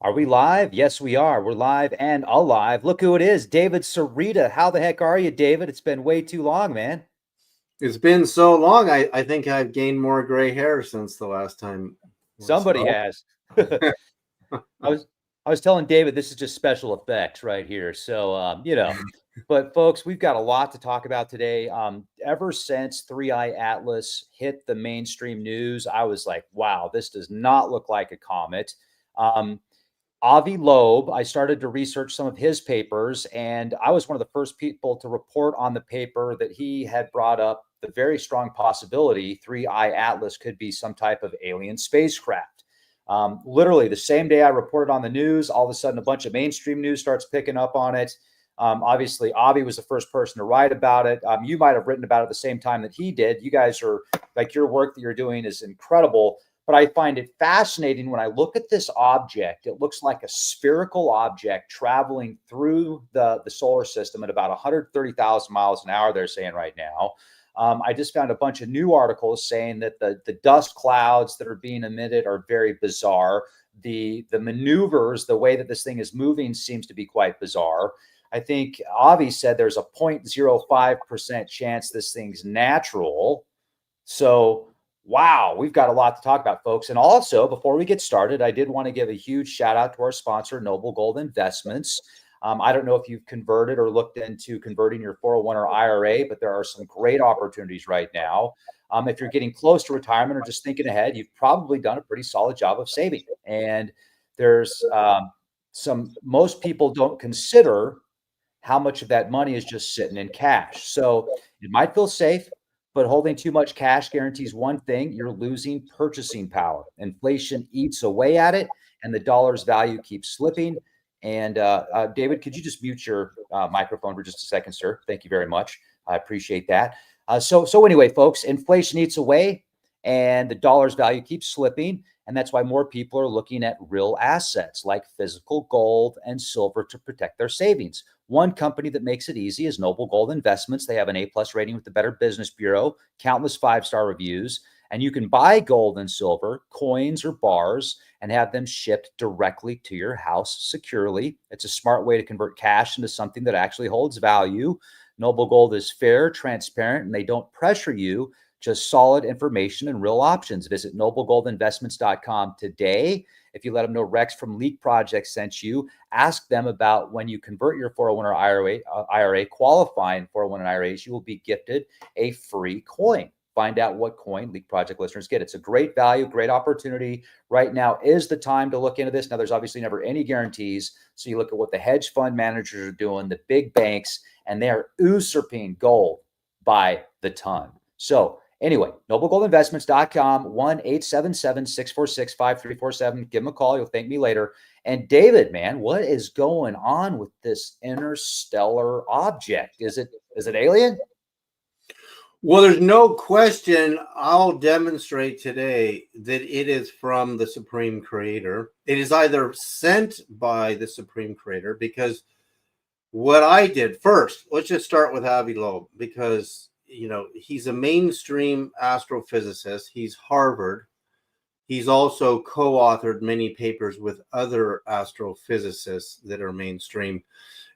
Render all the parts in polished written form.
Are we live? Yes, we are. We're live and alive. Look who it is, David Sereda. How the heck are you, David? It's been way too long, man. It's been so long. I think I've gained more gray hair since the last time we Somebody spoke. has. I was I was telling David this is just special effects right here. So but folks, we've got a lot to talk about today. Ever since Three Eye Atlas hit the mainstream news, I was like, wow, this does not look like a comet. Um, Avi Loeb, I started to research some of his papers, and I was one of the first people to report on the paper that he had brought up the very strong possibility Three Eye Atlas could be some type of alien spacecraft. Literally, the same day I reported on the news, all of a sudden a bunch of mainstream news starts picking up on it. Obviously, Avi was the first person to write about it. You might have written about it at the same time that he did. You guys are like, your work that you're doing is incredible. But I find it fascinating when I look at this object. It looks like a spherical object traveling through the solar system at about 130,000 miles an hour, they're saying right now. I just found a bunch of new articles saying that the dust clouds that are being emitted are very bizarre. The maneuvers, the way that this thing is moving seems to be quite bizarre. I think Avi said there's a 0.05% chance this thing's natural. So wow, we've got a lot to talk about, folks. And also, before we get started, I did want to give a huge shout out to our sponsor, Noble Gold Investments. I don't know if you've converted or looked into converting your 401 or IRA, but there are some great opportunities right now. If you're getting close to retirement or just thinking ahead, you've probably done a pretty solid job of saving. And there's most people don't consider how much of that money is just sitting in cash. So it might feel safe, but holding too much cash guarantees one thing: you're losing purchasing power. Inflation eats away at it, and the dollar's value keeps slipping. And David, could you just mute your microphone for just a second, sir? Thank you very much. I appreciate that. So anyway, folks, inflation eats away, and the dollar's value keeps slipping. And that's why more people are looking at real assets like physical gold and silver to protect their savings. One company that makes it easy is Noble Gold Investments. They have an A+ rating with the Better Business Bureau, countless 5-star reviews, and you can buy gold and silver, coins or bars, and have them shipped directly to your house securely. It's a smart way to convert cash into something that actually holds value. Noble Gold is fair, transparent, and they don't pressure you. Just solid information and real options. Visit noblegoldinvestments.com today. If you let them know Rex from Leak Project sent you, ask them about when you convert your 401 or IRA qualifying 401 and IRAs, you will be gifted a free coin. Find out what coin Leak Project listeners get. It's a great value, great opportunity. Right now is the time to look into this. Now, there's obviously never any guarantees. So you look at what the hedge fund managers are doing, the big banks, and they are usurping gold by the ton. So anyway, noblegoldinvestments.com, 1-877-646-5347. Give them a call. You'll thank me later. And David, man, what is going on with this interstellar object? Is it alien? Well, there's no question. I'll demonstrate today that it is from the Supreme Creator. It is either sent by the Supreme Creator, because what I did first, let's just start with Avi Loeb, because he's a mainstream astrophysicist. He's Harvard. He's also co-authored many papers with other astrophysicists that are mainstream.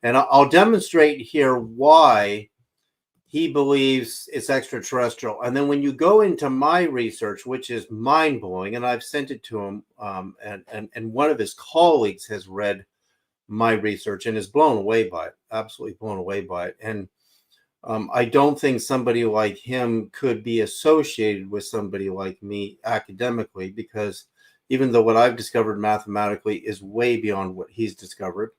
And I'll demonstrate here why he believes it's extraterrestrial. And then when you go into my research, which is mind-blowing, and I've sent it to him, and one of his colleagues has read my research and is blown away by it, absolutely blown away by it. And I don't think somebody like him could be associated with somebody like me academically, because even though what I've discovered mathematically is way beyond what he's discovered.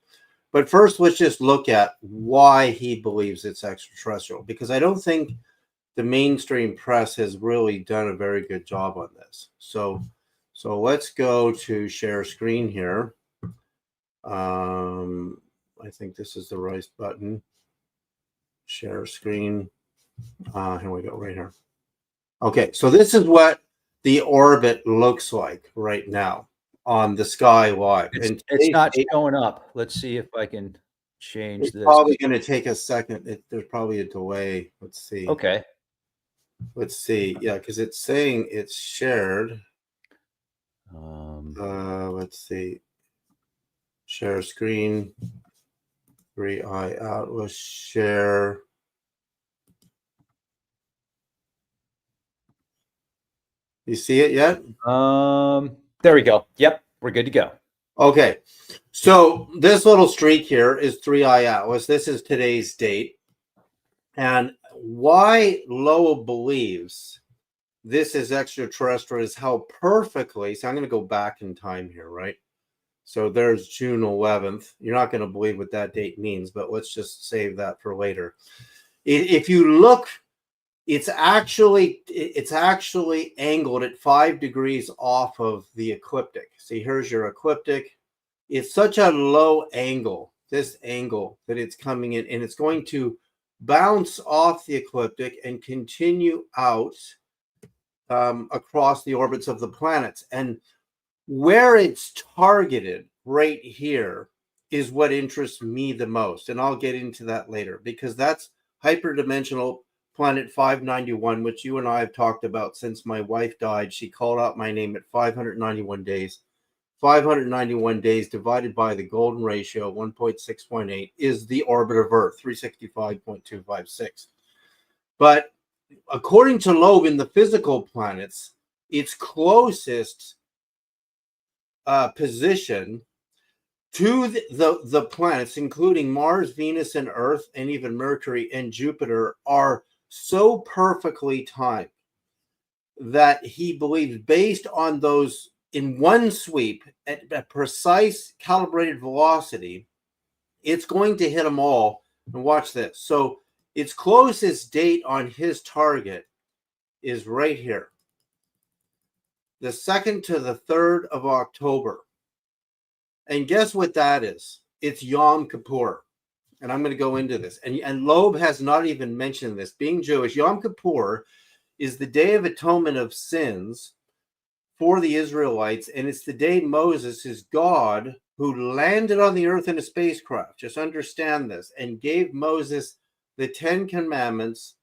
But first, let's just look at why he believes it's extraterrestrial, because I don't think the mainstream press has really done a very good job on this. So let's go to share screen here. I think this is the right button. Share screen. Here we go, right here. Okay, so this is what the orbit looks like right now on the sky live. It's not showing up. Let's see if I can change it's this. Probably going to take a second. There's probably a delay. Let's see. Okay. Let's see. Yeah, because it's saying it's shared. Let's see. Share screen. 3i Atlas share. You see it yet? There we go. Yep, we're good to go. Okay. So this little streak here is 3i Atlas. This is today's date. And why Loeb believes this is extraterrestrial is how perfectly, so I'm going to go back in time here, right? So there's June 11th. You're not going to believe what that date means, but let's just save that for later. If you look, it's actually angled at 5 degrees off of the ecliptic. See, here's your ecliptic. It's such a low angle, this angle, that it's coming in, and it's going to bounce off the ecliptic and continue out across the orbits of the planets. And where it's targeted right here is what interests me the most. And I'll get into that later, because that's hyperdimensional planet 591, which you and I have talked about since my wife died. She called out my name at 591 days. 591 days divided by the golden ratio, 1.618, is the orbit of Earth, 365.256. But according to Loeb, in the physical planets, its closest position to the planets, including Mars, Venus, and Earth, and even Mercury and Jupiter, are so perfectly timed that he believes, based on those in one sweep at a precise calibrated velocity, it's going to hit them all. And watch this. So its closest date on his target is right here, the 2nd to the 3rd of October. And guess what that is? It's Yom Kippur. And I'm going to go into this. And Loeb has not even mentioned this. Being Jewish, Yom Kippur is the Day of Atonement of sins for the Israelites. And it's the day Moses, his God, who landed on the earth in a spacecraft, just understand this, and gave Moses the 10 Commandments,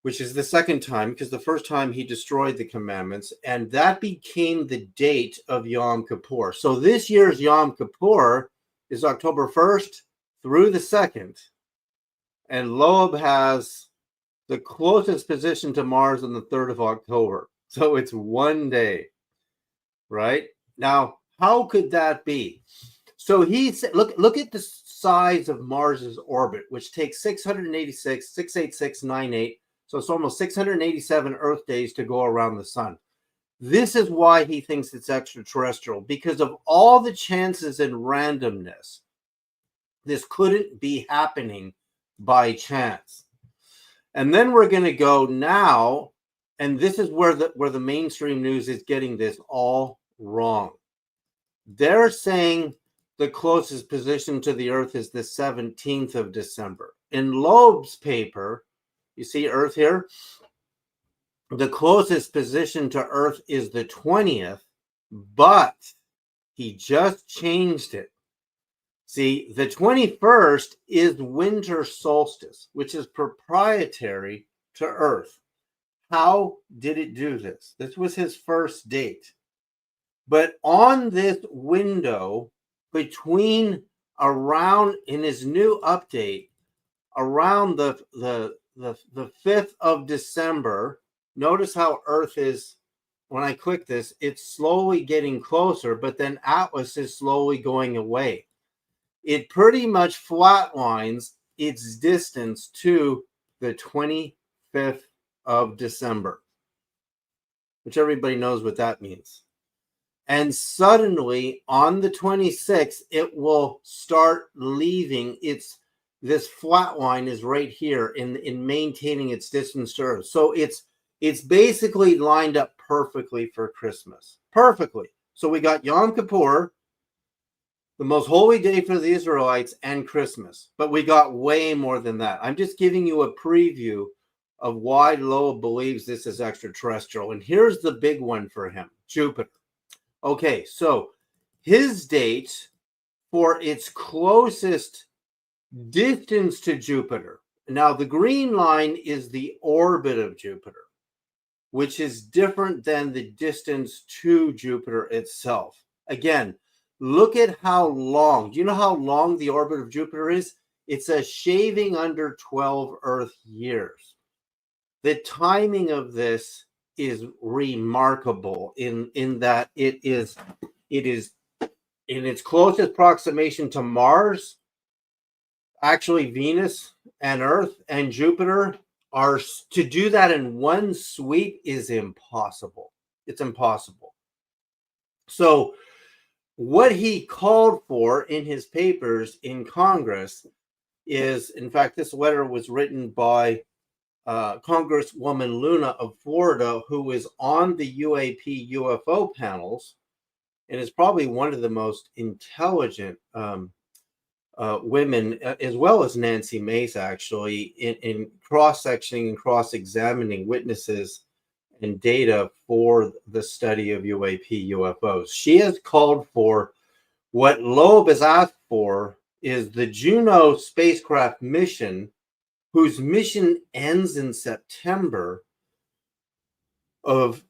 which is the second time, because the first time he destroyed the commandments, and that became the date of Yom Kippur. So this year's Yom Kippur is October 1st through the 2nd, and Loeb has the closest position to Mars on the 3rd of October. So it's one day, right? Now, how could that be? So he said, look at the size of Mars's orbit, which takes 686.98. So it's almost 687 Earth days to go around the sun. This is why he thinks it's extraterrestrial, because of all the chances and randomness. This couldn't be happening by chance. And then we're going to go now, and this is where the mainstream news is getting this all wrong. They're saying the closest position to the Earth is the 17th of December. In Loeb's paper, you see Earth here? The closest position to Earth is the 20th, but he just changed it. See, the 21st is winter solstice, which is proprietary to Earth. How did it do this? This was his first date. But on this window between around, in his new update, around the 5th of December, notice how Earth is, when I click this, it's slowly getting closer, but then Atlas is slowly going away. It pretty much flatlines its distance to the 25th of December, which everybody knows what that means. And suddenly on the 26th, it will start leaving this flat line is right here in maintaining its distance to Earth. So it's basically lined up perfectly for Christmas. Perfectly. So we got Yom Kippur, the most holy day for the Israelites, and Christmas. But we got way more than that. I'm just giving you a preview of why Loeb believes this is extraterrestrial. And here's the big one for him, Jupiter. Okay, so his date for its closest distance to Jupiter. Now, the green line is the orbit of Jupiter, which is different than the distance to Jupiter itself. Again, Look at how long. Do you know how long the orbit of Jupiter is? It's a shaving under 12 Earth years. The timing of this is remarkable in that it is in its closest approximation to Mars. Actually, Venus and Earth and Jupiter are, to do that in one sweep is impossible. It's impossible. So what he called for in his papers in Congress is, in fact, this letter was written by Congresswoman Luna of Florida, who is on the UAP UFO panels and is probably one of the most intelligent women, as well as Nancy Mace, actually, in cross-sectioning and cross-examining witnesses and data for the study of UAP UFOs. She has called for what Loeb has asked for is the Juno spacecraft mission, whose mission ends in September of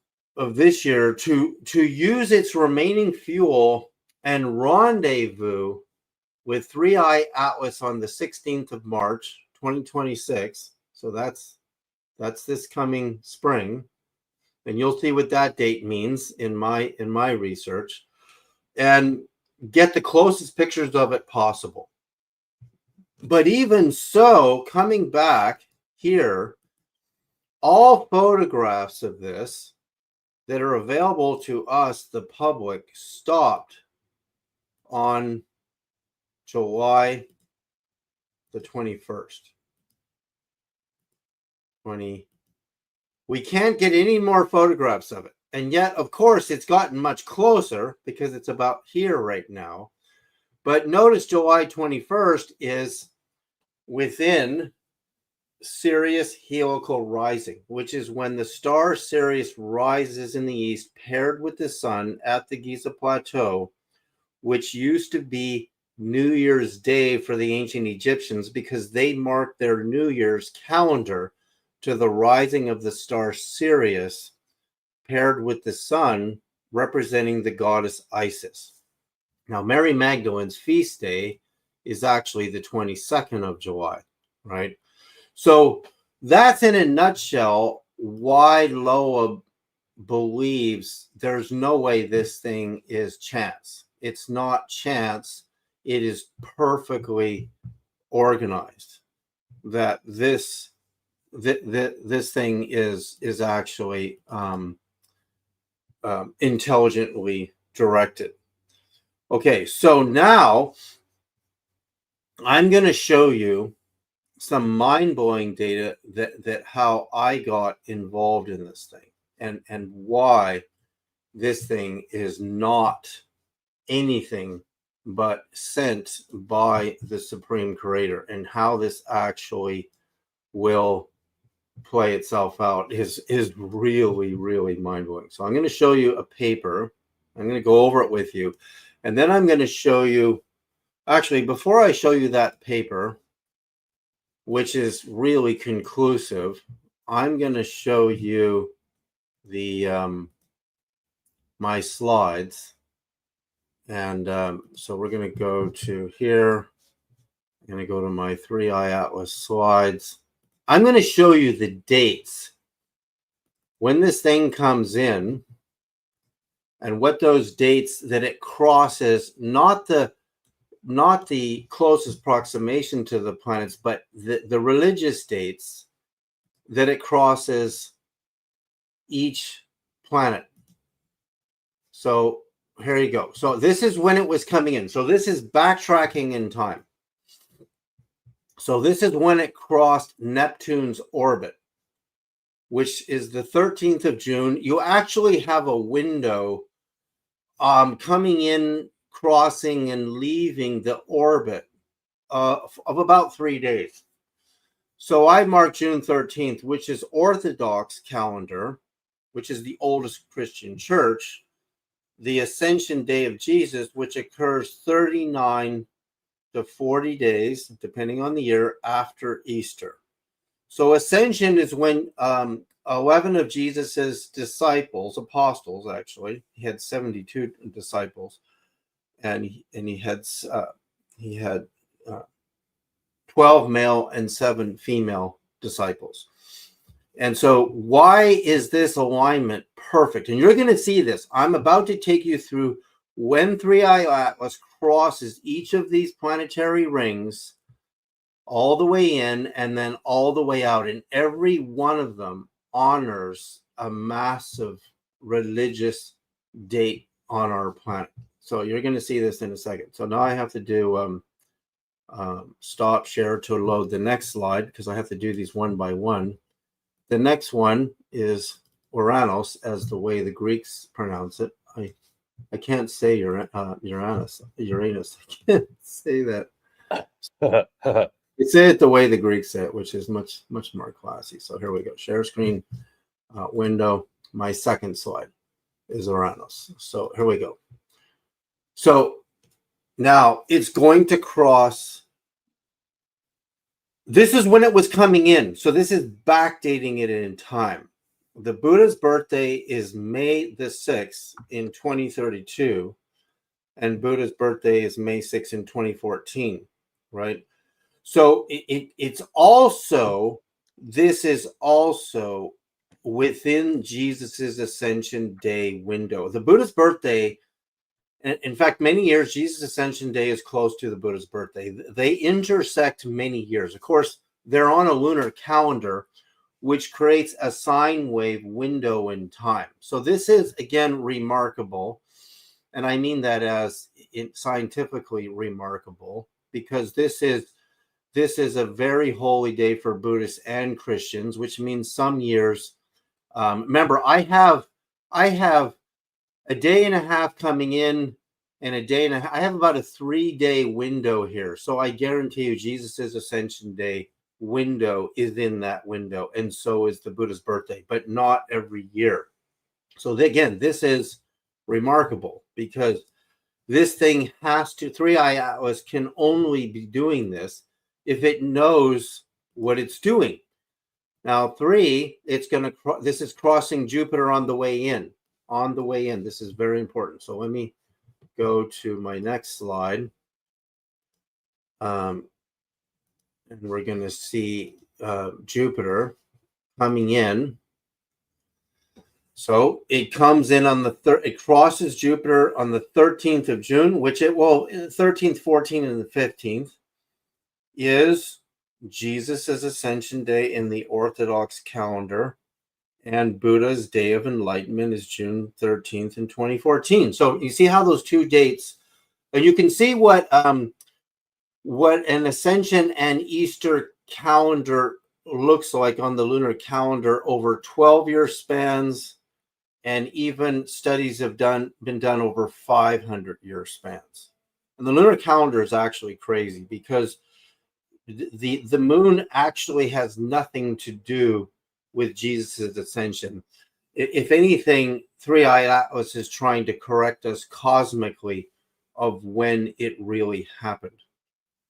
this year, to use its remaining fuel and rendezvous with 3I Atlas on the 16th of March, 2026. So that's this coming spring. And you'll see what that date means in my research, and get the closest pictures of it possible. But even so, coming back here, all photographs of this that are available to us, the public, stopped on July the 21st. We can't get any more photographs of it. And yet, of course, it's gotten much closer because it's about here right now. But notice July 21st is within Sirius heliacal rising, which is when the star Sirius rises in the east, paired with the sun at the Giza Plateau, which used to be New Year's Day for the ancient Egyptians because they marked their New Year's calendar to the rising of the star Sirius, paired with the sun, representing the goddess Isis. Now, Mary Magdalene's feast day is actually the 22nd of July, right? So that's in a nutshell why Loeb believes there's no way this thing is chance. It's not chance. It is perfectly organized. That this thing is actually intelligently directed. Okay, so now I'm going to show you some mind-blowing data that how I got involved in this thing and why this thing is not anything but sent by the Supreme Creator, and how this actually will play itself out is really, really mind-blowing. So I'm going to show you a paper. I'm going to go over it with you, and then I'm going to show you, actually, before I show you that paper, which is really conclusive, I'm going to show you the my slides. And so we're going to go to here. I'm going to go to my 3I Atlas slides. I'm going to show you the dates when this thing comes in and what those dates that it crosses, not the closest approximation to the planets, but the religious dates that it crosses each planet. So here you go. So this is when it was coming in. So this is backtracking in time. So this is when it crossed Neptune's orbit, which is the 13th of June. You actually have a window coming in, crossing, and leaving the orbit of about 3 days. So I marked June 13th, which is Orthodox calendar, which is the oldest Christian church, the Ascension Day of Jesus, which occurs 39 to 40 days, depending on the year, after Easter. So Ascension is when 11 of Jesus's disciples, apostles actually, he had 72 disciples, and he had 12 male and 7 female disciples. And so why is this alignment perfect? And you're going to see this. I'm about to take you through when 3i Atlas crosses each of these planetary rings all the way in and then all the way out. And every one of them honors a massive religious date on our planet. So you're going to see this in a second. So now I have to do stop share to load the next slide because I have to do these one by one. The next one is Uranus, as the way the Greeks pronounce it. I can't say Uranus. I can't say that. They say it the way the Greeks say it, which is much more classy. So here we go. Share screen window. My second slide is Uranus. So here we go. So now it's going to cross. This is when it was coming in. So this is backdating it in time. The Buddha's birthday is May the 6th in 2032. And Buddha's birthday is May 6th in 2014, right? So it's also, this is also within Jesus's Ascension Day window. The Buddha's birthday, in fact, many years, Jesus' Ascension Day is close to the Buddha's birthday. They intersect many years. Of course, they're on a lunar calendar, which creates a sine wave window in time. So this is, again, remarkable. And I mean that as scientifically remarkable, because this is a very holy day for Buddhists and Christians, which means some years. Remember, I have a day and a half coming in and a day and a half. I have about a 3-day window here. So I guarantee you Jesus's Ascension Day window is in that window. And so is the Buddha's birthday, but not every year. So again, this is remarkable because this thing has to, 3i Atlas can only be doing this if it knows what it's doing. Now 3, this is crossing Jupiter on the way in. On the way in. This is very important. So let me go to my next slide. And we're going to see Jupiter coming in. So it comes in on it crosses Jupiter on the 13th of June, which 13th, 14th, and the 15th is Jesus's Ascension Day in the Orthodox calendar. And Buddha's Day of Enlightenment is June 13th in 2014. So you see how those two dates, and you can see what an Ascension and Easter calendar looks like on the lunar calendar over 12-year spans, and even studies have been done over 500-year spans. And the lunar calendar is actually crazy because the moon actually has nothing to do with Jesus' ascension. If anything, 3i Atlas is trying to correct us cosmically of when it really happened,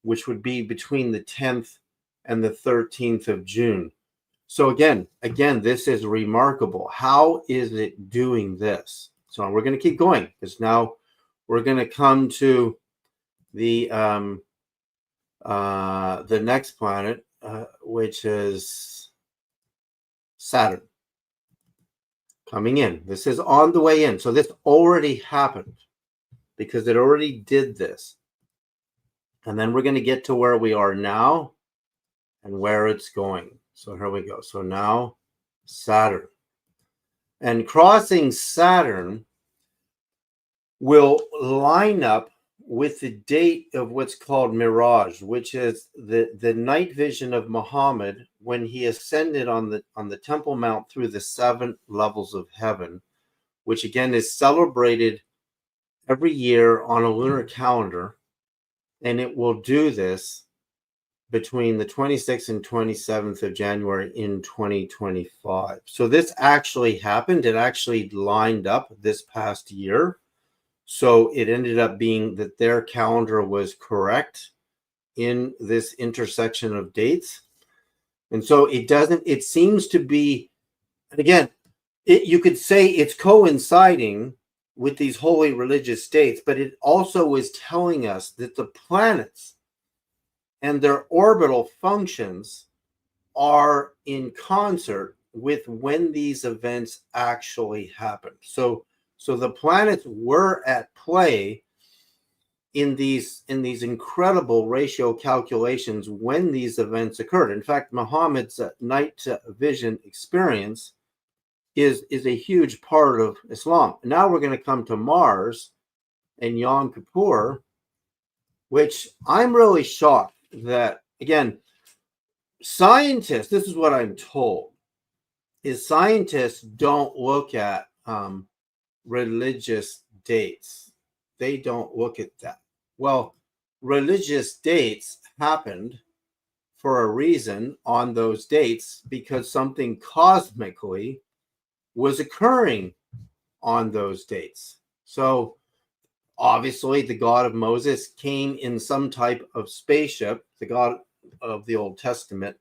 which would be between the 10th and the 13th of June. So again, this is remarkable. How is it doing this? So we're going to keep going because now we're going to come to the next planet, which is Saturn coming in. This is on the way in. So this already happened because it already did this. And then we're going to get to where we are now and where it's going. So here we go. So now Saturn. And crossing Saturn will line up with the date of what's called Mirage, which is the night vision of Muhammad when he ascended on the Temple Mount through the 7 levels of heaven, which again is celebrated every year on a lunar calendar. And it will do this between the 26th and 27th of January in 2025. So this actually happened. It actually lined up this past year. So it ended up being that their calendar was correct in this intersection of dates. And so it seems to be, and again, you could say it's coinciding with these holy religious states, but it also is telling us that the planets and their orbital functions are in concert with when these events actually happen. So the planets were at play in these incredible ratio calculations when these events occurred. In fact, Muhammad's night vision experience is a huge part of Islam. Now we're going to come to Mars and Yom Kippur, which I'm really shocked that, again, scientists, this is what I'm told, is scientists don't look at religious dates. They don't look at that. Well, religious dates happened for a reason on those dates because something cosmically was occurring on those dates. So obviously the God of Moses came in some type of spaceship, the God of the Old Testament,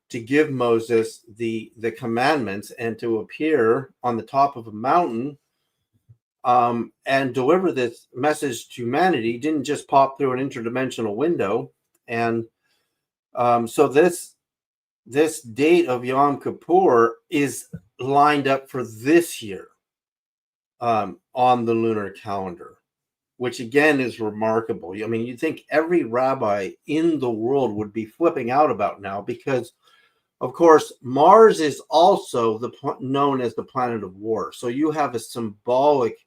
to give Moses the commandments and to appear on the top of a mountain and deliver this message to humanity. Didn't just pop through an interdimensional window. And so this date of Yom Kippur is lined up for this year on the lunar calendar, which again is remarkable. I mean, you think every rabbi in the world would be flipping out about now because, of course, Mars is also known as the planet of war. So you have a symbolic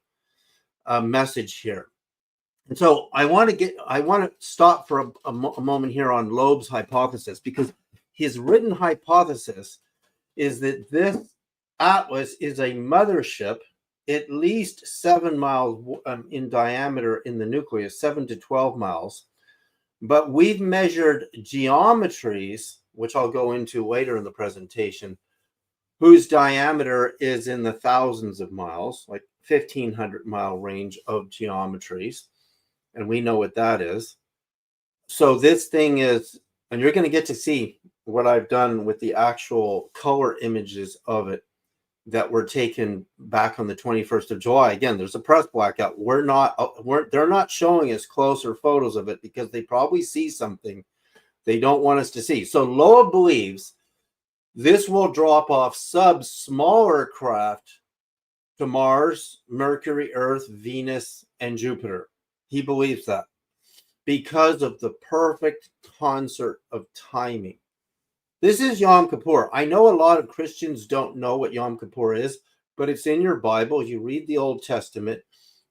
message here. And so I want to stop for a moment here on Loeb's hypothesis, because his written hypothesis is that this atlas is a mothership at least 7 miles in diameter in the nucleus, 7 to 12 miles. But we've measured geometries, which I'll go into later in the presentation, whose diameter is in the thousands of miles, like 1,500 mile range of geometries. And we know what that is. So this thing is, and you're going to get to see what I've done with the actual color images of it that were taken back on the 21st of July. Again, there's a press blackout. They're not showing us closer photos of it because they probably see something they don't want us to see. So Loeb believes this will drop off smaller craft to Mars, Mercury, Earth, Venus, and Jupiter. He believes that because of the perfect concert of timing. This is Yom Kippur. I know a lot of Christians don't know what Yom Kippur is, but it's in your Bible. You read the Old Testament.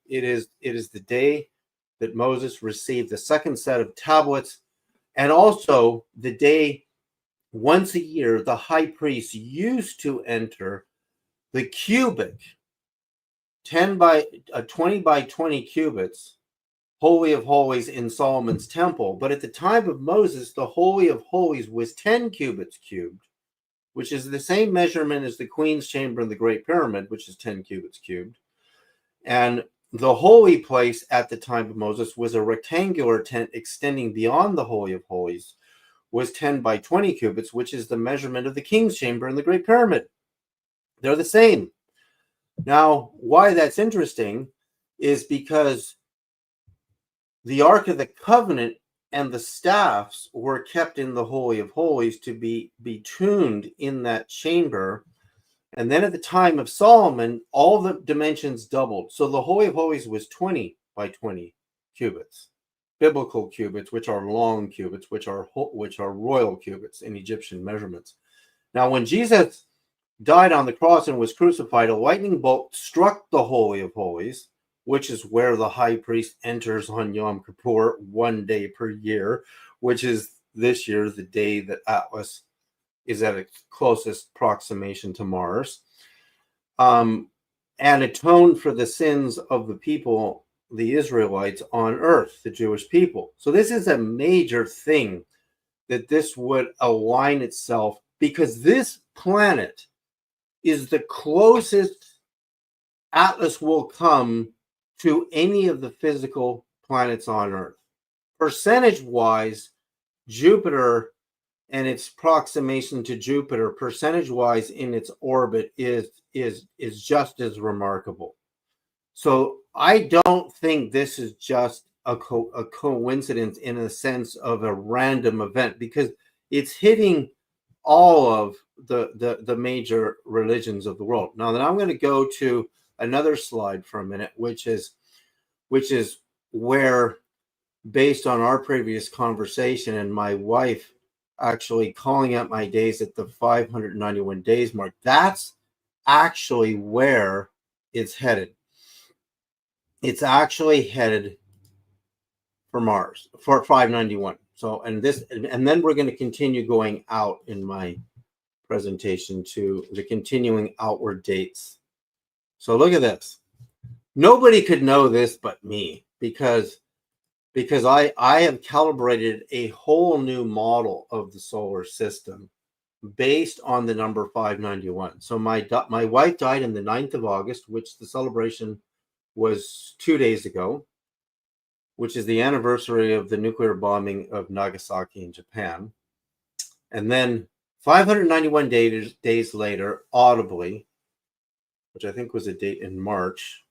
It is the day that Moses received the second set of tablets, and also the day once a year the high priest used to enter the cubic 20 by 20 cubits Holy of Holies in Solomon's temple. But at the time of Moses, the Holy of Holies was 10 cubits cubed, which is the same measurement as the Queen's Chamber in the Great Pyramid, which is 10 cubits cubed. And the holy place at the time of Moses was a rectangular tent extending beyond the Holy of Holies, was 10 by 20 cubits, which is the measurement of the King's Chamber in the Great Pyramid. They're the same. Now, why that's interesting is because the Ark of the Covenant and the staffs were kept in the Holy of Holies to be tuned in that chamber. And then at the time of Solomon, all the dimensions doubled. So the Holy of Holies was 20 by 20 cubits, biblical cubits, which are long cubits, which are royal cubits in Egyptian measurements. Now, when Jesus died on the cross and was crucified, a lightning bolt struck the Holy of Holies, which is where the high priest enters on Yom Kippur 1 day per year, which is this year, the day that Atlas is at its closest approximation to Mars, and atoned for the sins of the people, the Israelites on earth, the Jewish people. So this is a major thing that this would align itself, because this planet is the closest Atlas will come to any of the physical planets on Earth. Percentage-wise, Jupiter and its approximation to Jupiter, percentage-wise in its orbit, is just as remarkable. So I don't think this is just a coincidence in a sense of a random event, because it's hitting all of the major religions of the world. Now then, I'm going to go to another slide for a minute, which is where, based on our previous conversation and my wife actually calling out my days at the 591 days mark, that's actually where it's headed. It's actually headed for Mars, for 591. So, and then we're going to continue going out in my presentation to the continuing outward dates. So look at this. Nobody could know this but me, because I have calibrated a whole new model of the solar system based on the number 591. So my wife died on the 9th of August, which the celebration was 2 days ago, which is the anniversary of the nuclear bombing of Nagasaki in Japan. And then 591 days later, audibly, which I think was a date in March,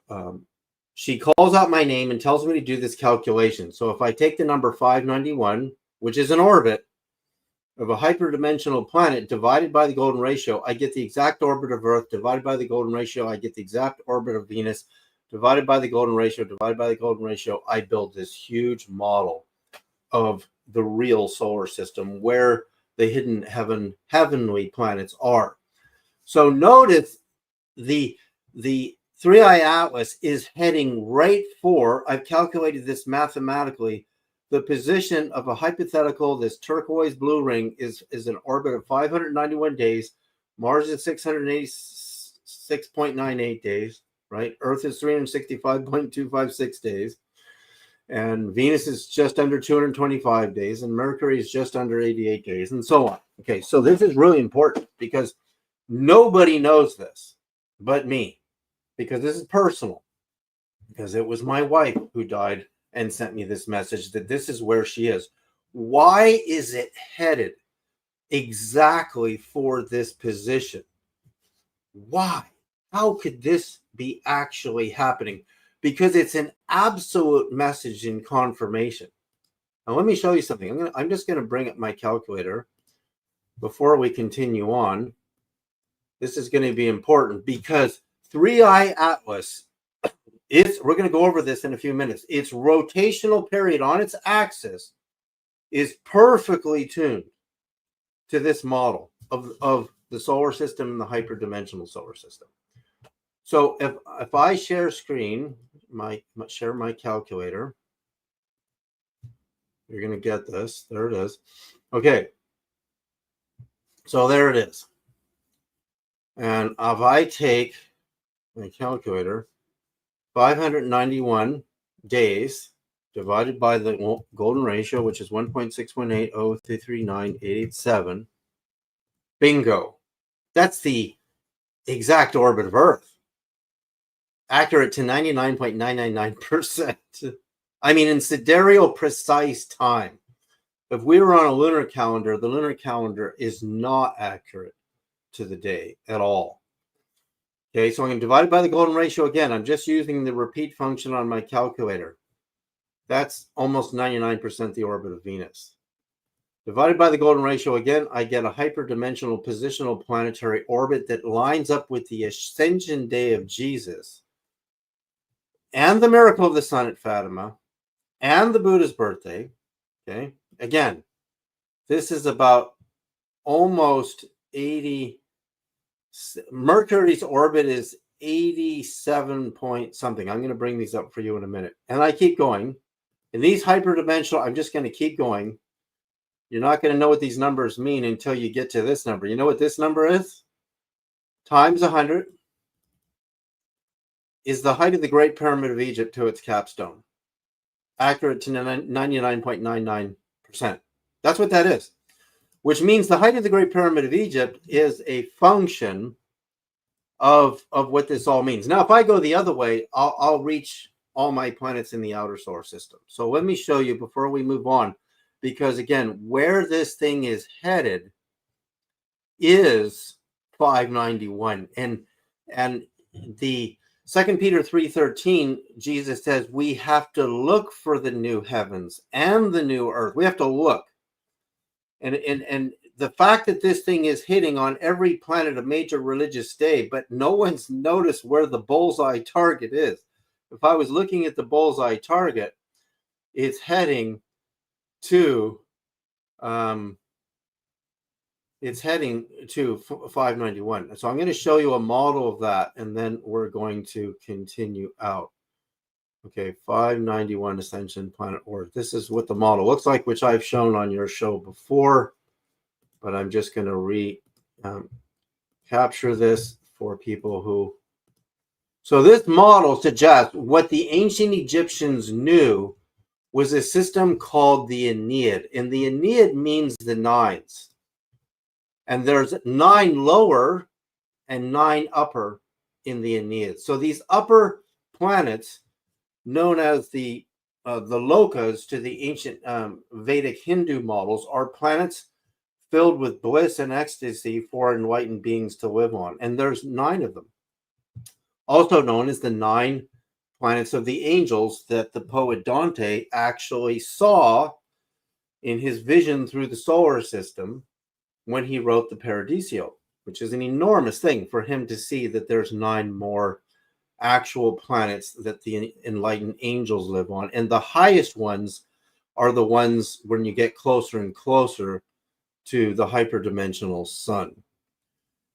she calls out my name and tells me to do this calculation. So if I take the number 591, which is an orbit of a hyperdimensional planet, divided by the golden ratio, I get the exact orbit of Earth. Divided by the golden ratio, I get the exact orbit of Venus. Divided by the golden ratio, divided by the golden ratio, I build this huge model of the real solar system, where the hidden heavenly planets are. So notice the 3i Atlas is heading right for, I've calculated this mathematically, the position of a hypothetical, this turquoise blue ring is an orbit of 591 days. Mars is 686.98 days, right? Earth is 365.256 days. And Venus is just under 225 days, and Mercury is just under 88 days, and so on. Okay, so this is really important, because nobody knows this but me, because this is personal, because it was my wife who died and sent me this message that this is where she is. Why is it headed exactly for this position? Why? How could this be actually happening? Because it's an absolute message in confirmation. Now, let me show you something. I'm just going to bring up my calculator before we continue on. This is going to be important, because 3i Atlas, we're going to go over this in a few minutes. Its rotational period on its axis is perfectly tuned to this model of the solar system and the hyperdimensional solar system. So if I share screen, share my calculator, you're going to get this. There it is. Okay. So there it is. And if I take my calculator, 591 days divided by the golden ratio, which is 1.618033987, bingo. That's the exact orbit of Earth. Accurate to 99.999%. I mean, in sidereal precise time. If we were on a lunar calendar, the lunar calendar is not accurate to the day at all. Okay, so I'm going to divide it by the golden ratio again. I'm just using the repeat function on my calculator. That's almost 99% the orbit of Venus. Divided by the golden ratio again, I get a hyperdimensional positional planetary orbit that lines up with the ascension day of Jesus, and the miracle of the sun at Fatima, and the Buddha's birthday. Okay, again, this is about almost 80. Mercury's orbit is 87 point something. I'm going to bring these up for you in a minute. And I keep going. And these hyperdimensional, I'm just going to keep going. You're not going to know what these numbers mean until you get to this number. You know what this number is? Times 100 is the height of the Great Pyramid of Egypt to its capstone. Accurate to 99.99%. That's what that is. Which means the height of the Great Pyramid of Egypt is a function of what this all means. Now, if I go the other way, I'll reach all my planets in the outer solar system. So let me show you before we move on, because again, where this thing is headed is 591. And the 2 Peter 3:13, Jesus says we have to look for the new heavens and the new earth. We have to look. And the fact that this thing is hitting on every planet a major religious day, but no one's noticed where the bullseye target is. If I was looking at the bullseye target, it's heading to 591. So I'm going to show you a model of that, and then we're going to continue out. Okay, 591 Ascension Planet Orb. This is what the model looks like, which I've shown on your show before, but I'm just going to capture this for people who... So this model suggests what the ancient Egyptians knew was a system called the Aeneid, and the Aeneid means the nines. And there's 9 lower and 9 upper in the Aeneid. So these upper planets, known as the lokas to the ancient Vedic Hindu models, are planets filled with bliss and ecstasy for enlightened beings to live on. And there's 9 of them. Also known as the 9 planets of the angels that the poet Dante actually saw in his vision through the solar system when he wrote the Paradiso, which is an enormous thing for him to see that there's 9 more actual planets that the enlightened angels live on. And the highest ones are the ones when you get closer and closer to the hyperdimensional sun.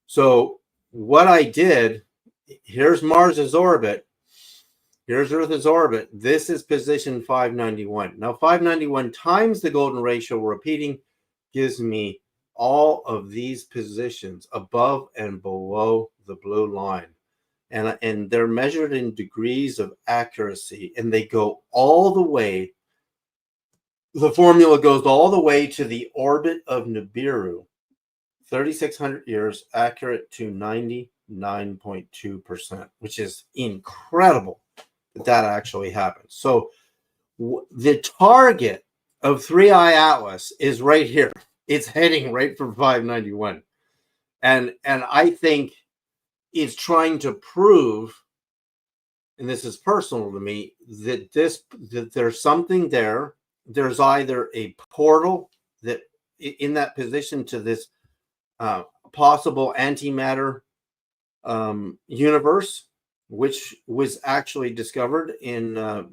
So what I did, here's Mars's orbit, here's Earth's orbit. This is position 591. Now 591 times the golden ratio repeating gives me all of these positions above and below the blue line. And they're measured in degrees of accuracy, and they go all the way. The formula goes all the way to the orbit of Nibiru, 3,600 years, accurate to 99.2%, which is incredible that that actually happens. So the target of 3i Atlas is right here. It's heading right for 591. And I think it's trying to prove, and this is personal to me, that there's something there. There's either a portal that in that position to this possible antimatter universe, which was actually discovered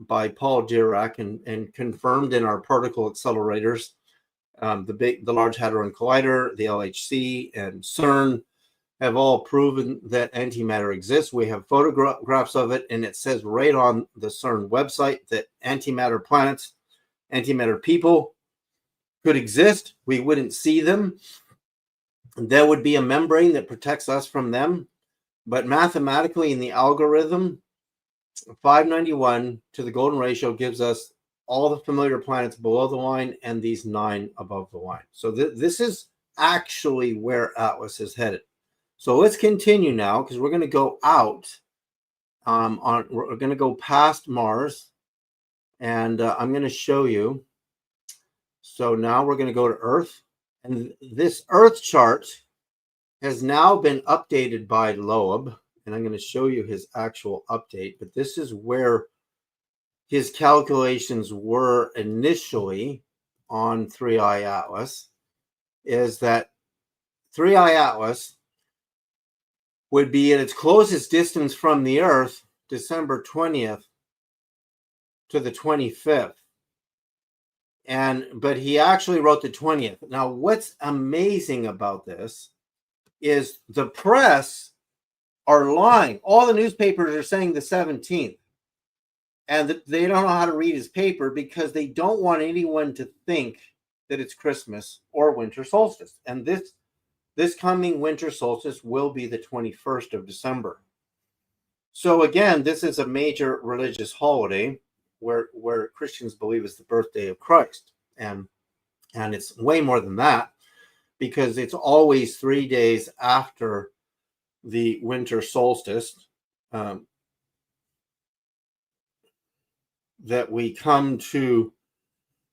by Paul Dirac and confirmed in our particle accelerators, the Large Hadron Collider, the LHC, and CERN have all proven that antimatter exists. We have photographs of it, and it says right on the CERN website that antimatter planets, antimatter people could exist. We wouldn't see them. There would be a membrane that protects us from them. But mathematically, in the algorithm, 591 to the golden ratio gives us all the familiar planets below the line and these 9 above the line. So this is actually where Atlas is headed. So let's continue now, because we're going to go out. We're going to go past Mars, and I'm going to show you. So now we're going to go to Earth, and this Earth chart has now been updated by Loeb, and I'm going to show you his actual update. But this is where his calculations were initially on 3i Atlas, is that 3i Atlas would be at its closest distance from the Earth, December 20th to the 25th. But he actually wrote the 20th. Now, what's amazing about this is the press are lying. All the newspapers are saying the 17th. And they don't know how to read his paper because they don't want anyone to think that it's Christmas or winter solstice. And this coming winter solstice will be the 21st of December. So again, this is a major religious holiday where Christians believe is the birthday of Christ. And it's way more than that, because it's always 3 days after the winter solstice that we come to.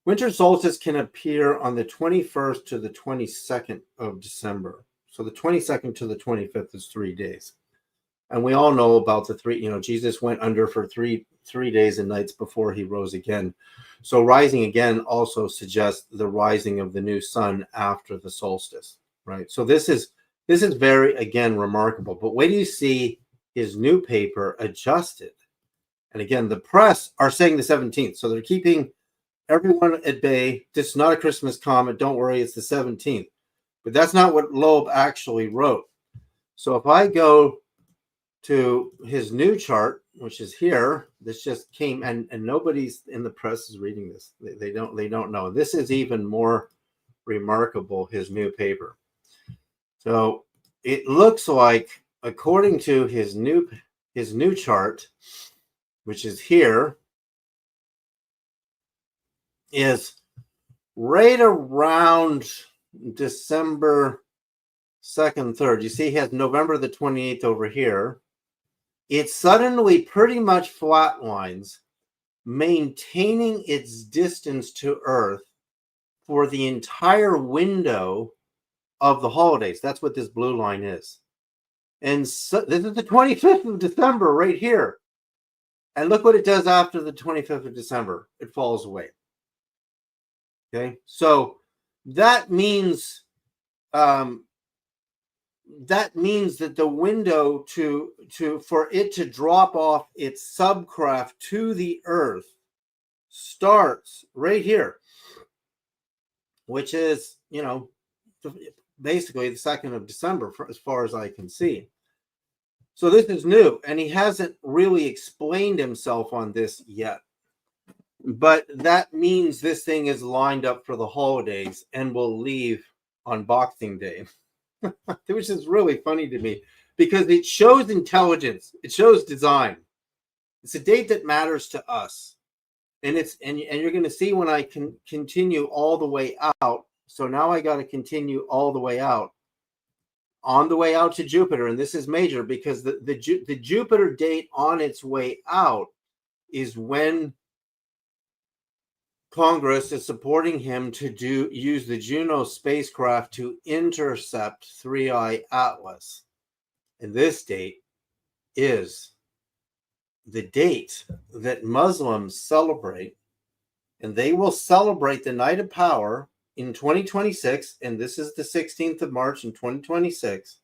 Winter solstice can appear on the 21st to the 22nd of December. So the 22nd to the 25th is 3 days. And we all know about the three, Jesus went under for three days and nights before he rose again. So rising again also suggests the rising of the new sun after the solstice, right? So this is very, again, remarkable. But wait till you see his new paper adjusted. And again, the press are saying the 17th. So they're keeping everyone at bay. This is not a Christmas comet. Don't worry, it's the 17th. But that's not what Loeb actually wrote. So if I go to his new chart, which is here, this just came, and nobody's in the press is reading this. They don't know. This is even more remarkable, his new paper. So it looks like, according to his new chart, which is here, is right around December 2nd, 3rd. You see, he has November the 28th over here. It suddenly pretty much flatlines, maintaining its distance to Earth for the entire window of the holidays. That's what this blue line is. And so this is the 25th of December right here. And look what it does after the 25th of December. It falls away. Okay, so that means that the window for it to drop off its subcraft to the Earth starts right here, which is, basically the 2nd of December, as far as I can see. So this is new, and he hasn't really explained himself on this yet. But that means this thing is lined up for the holidays and will leave on Boxing Day, which is really funny to me because it shows intelligence. It shows design. It's a date that matters to us. And you're going to see when I can continue all the way out. So now I got to continue all the way out. On the way out to Jupiter, and this is major because the Jupiter date on its way out is when Congress is supporting him to use the Juno spacecraft to intercept 3I Atlas. And this date is the date that Muslims celebrate, and they will celebrate the Night of Power in 2026, and this is the 16th of March in 2026.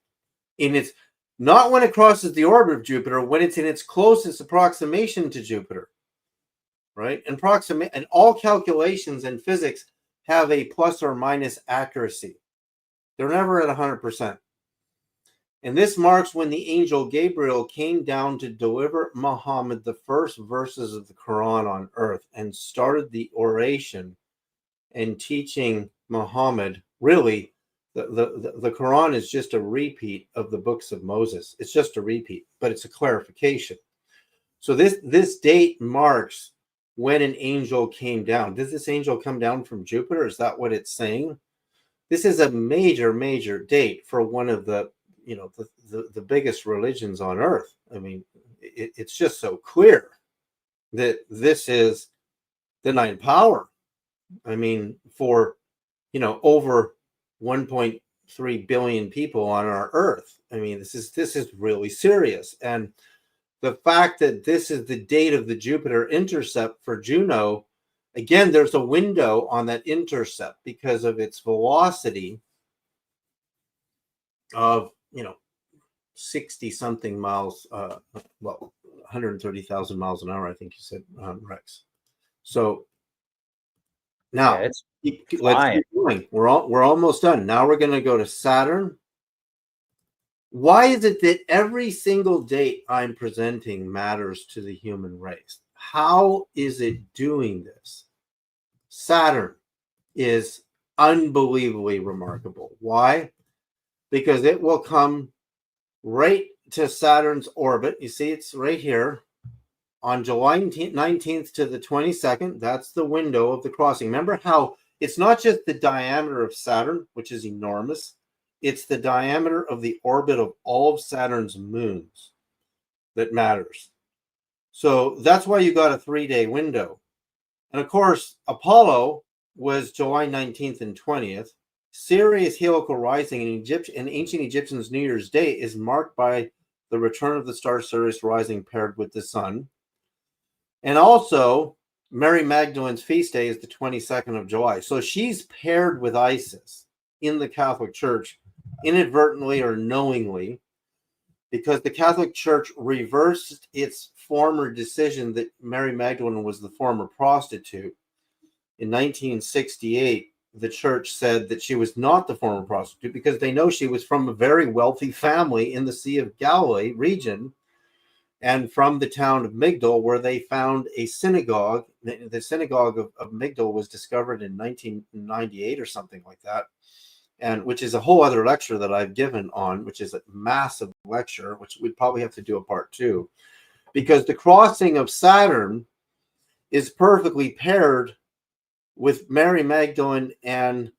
And it's not when it crosses the orbit of Jupiter, when it's in its closest approximation to Jupiter. Right? And all calculations in physics have a plus or minus accuracy. They're never at 100%. And this marks when the angel Gabriel came down to deliver Muhammad the first verses of the Quran on earth and started the oration and teaching Muhammad. Really, the Quran is just a repeat of the books of Moses. It's just a repeat, but it's a clarification. So this date marks when an angel came down. Does this angel come down from Jupiter? Is that what it's saying? This is a major, major date for one of the biggest religions on earth. I mean, it's just so clear that this is the Night of Power. I mean, for, over 1.3 billion people on our earth. I mean, this is really serious. And the fact that this is the date of the Jupiter intercept for Juno, again, there's a window on that intercept because of its velocity of, 60 something miles, 130,000 miles an hour, I think you said, Rex. So now let's keep going. We're almost done. Now we're going to go to Saturn. Why is it that every single date I'm presenting matters to the human race? How is it doing this? Saturn is unbelievably remarkable. Why? Because it will come right to Saturn's orbit. You see, it's right here on July 19th to the 22nd. That's the window of the crossing. Remember how it's not just the diameter of Saturn, which is enormous. It's the diameter of the orbit of all of Saturn's moons that matters. So that's why you got a 3-day window. And of course, Apollo was July 19th and 20th. Sirius heliacal rising in ancient Egyptians' New Year's Day is marked by the return of the star Sirius rising paired with the sun. And also, Mary Magdalene's feast day is the 22nd of July. So she's paired with Isis in the Catholic Church, inadvertently or knowingly, because the Catholic Church reversed its former decision that Mary Magdalene was the former prostitute. In 1968, the church said that she was not the former prostitute because they know she was from a very wealthy family in the Sea of Galilee region and from the town of Migdal, where they found a synagogue. The synagogue of Migdal was discovered in 1998 or something like that, and which is a whole other lecture that I've given on, which is a massive lecture, which we'd probably have to do a part 2, because the crossing of Saturn is perfectly paired with Mary Magdalene and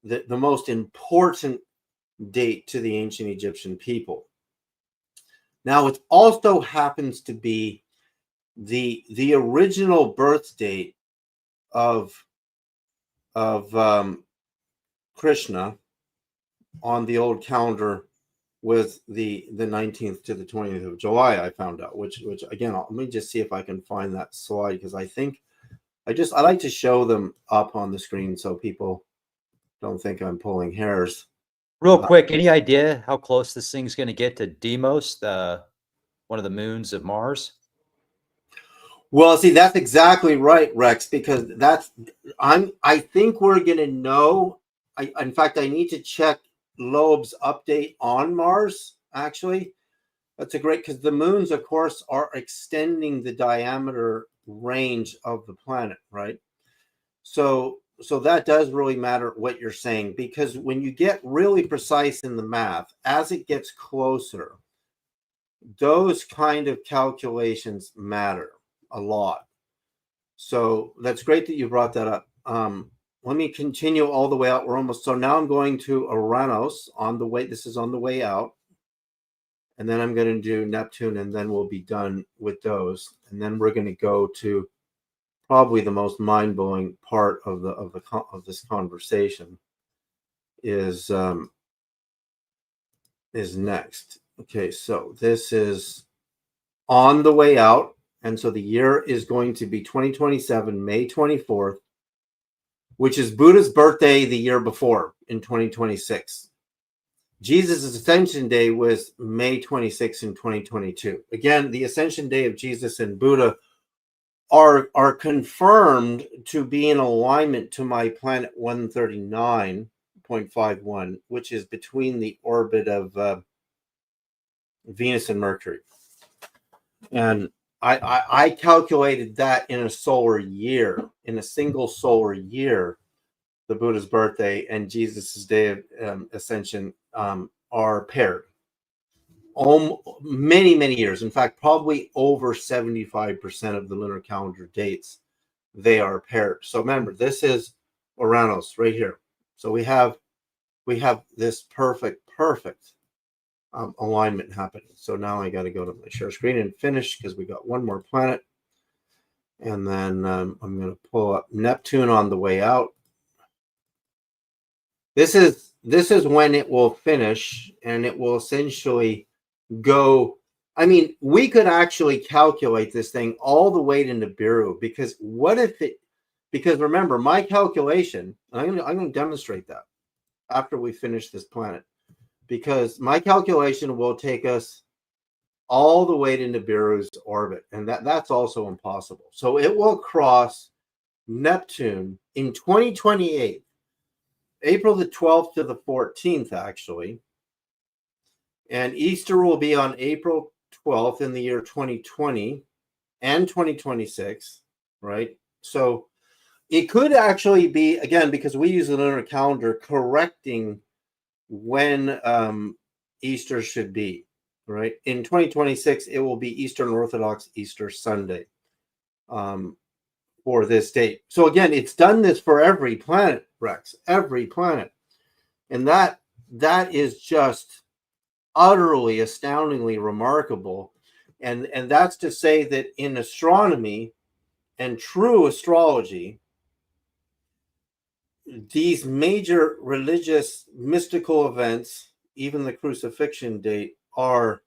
the most important date to the ancient Egyptian people. Now, it also happens to be the original birth date of Krishna on the old calendar was the 19th to the 20th of July, I found out, which again, let me just see if I can find that slide, because I think I like to show them up on the screen so people don't think I'm pulling hairs. Real quick, any idea how close this thing's going to get to Deimos, one of the moons of Mars? Well, see, that's exactly right, Rex, because I think we're going to know. In fact, I need to check Loeb's update on Mars, actually. That's a great, because the moons, of course, are extending the diameter range of the planet, right? So that does really matter what you're saying, because when you get really precise in the math, as it gets closer, those kind of calculations matter a lot. So that's great that you brought that up. Let me continue all the way out. We're almost, so now I'm going to Uranus on the way. This is on the way out. And then I'm going to do Neptune, and then we'll be done with those. And then we're going to go to probably the most mind-blowing part of this conversation is next. Okay, so this is on the way out, and so the year is going to be 2027, May 24th, which is Buddha's birthday the year before in 2026. Jesus' Ascension Day was May 26th in 2022. Again, the Ascension Day of Jesus and Buddha are confirmed to be in alignment to my planet 139.51, which is between the orbit of Venus and Mercury. And I calculated that in a solar year, in a single solar year, the Buddha's birthday and Jesus' day of ascension are paired. Many, many years. In fact, probably over 75% of the lunar calendar dates, they are paired. So remember, this is Uranus right here. So we have this perfect alignment happening. So now I got to go to my share screen and finish, because we got one more planet. And then I'm going to pull up Neptune on the way out. This is when it will finish, and it will essentially go. I mean, we could actually calculate this thing all the way to Nibiru, because what if it, because remember, my calculation, and I'm going to demonstrate that after we finish this planet, because my calculation will take us all the way to Nibiru's orbit, and that's also impossible. So it will cross Neptune in 2028, April the 12th to the 14th, actually. And Easter will be on April 12th in the year 2020 and 2026, right? So it could actually be, again, because we use the lunar calendar, correcting when Easter should be, right? In 2026, it will be Eastern Orthodox Easter Sunday for this date. So again, it's done this for every planet, Rex, every planet. And that is just utterly, astoundingly remarkable. And that's to say that in astronomy and true astrology, these major religious mystical events, even the crucifixion date, are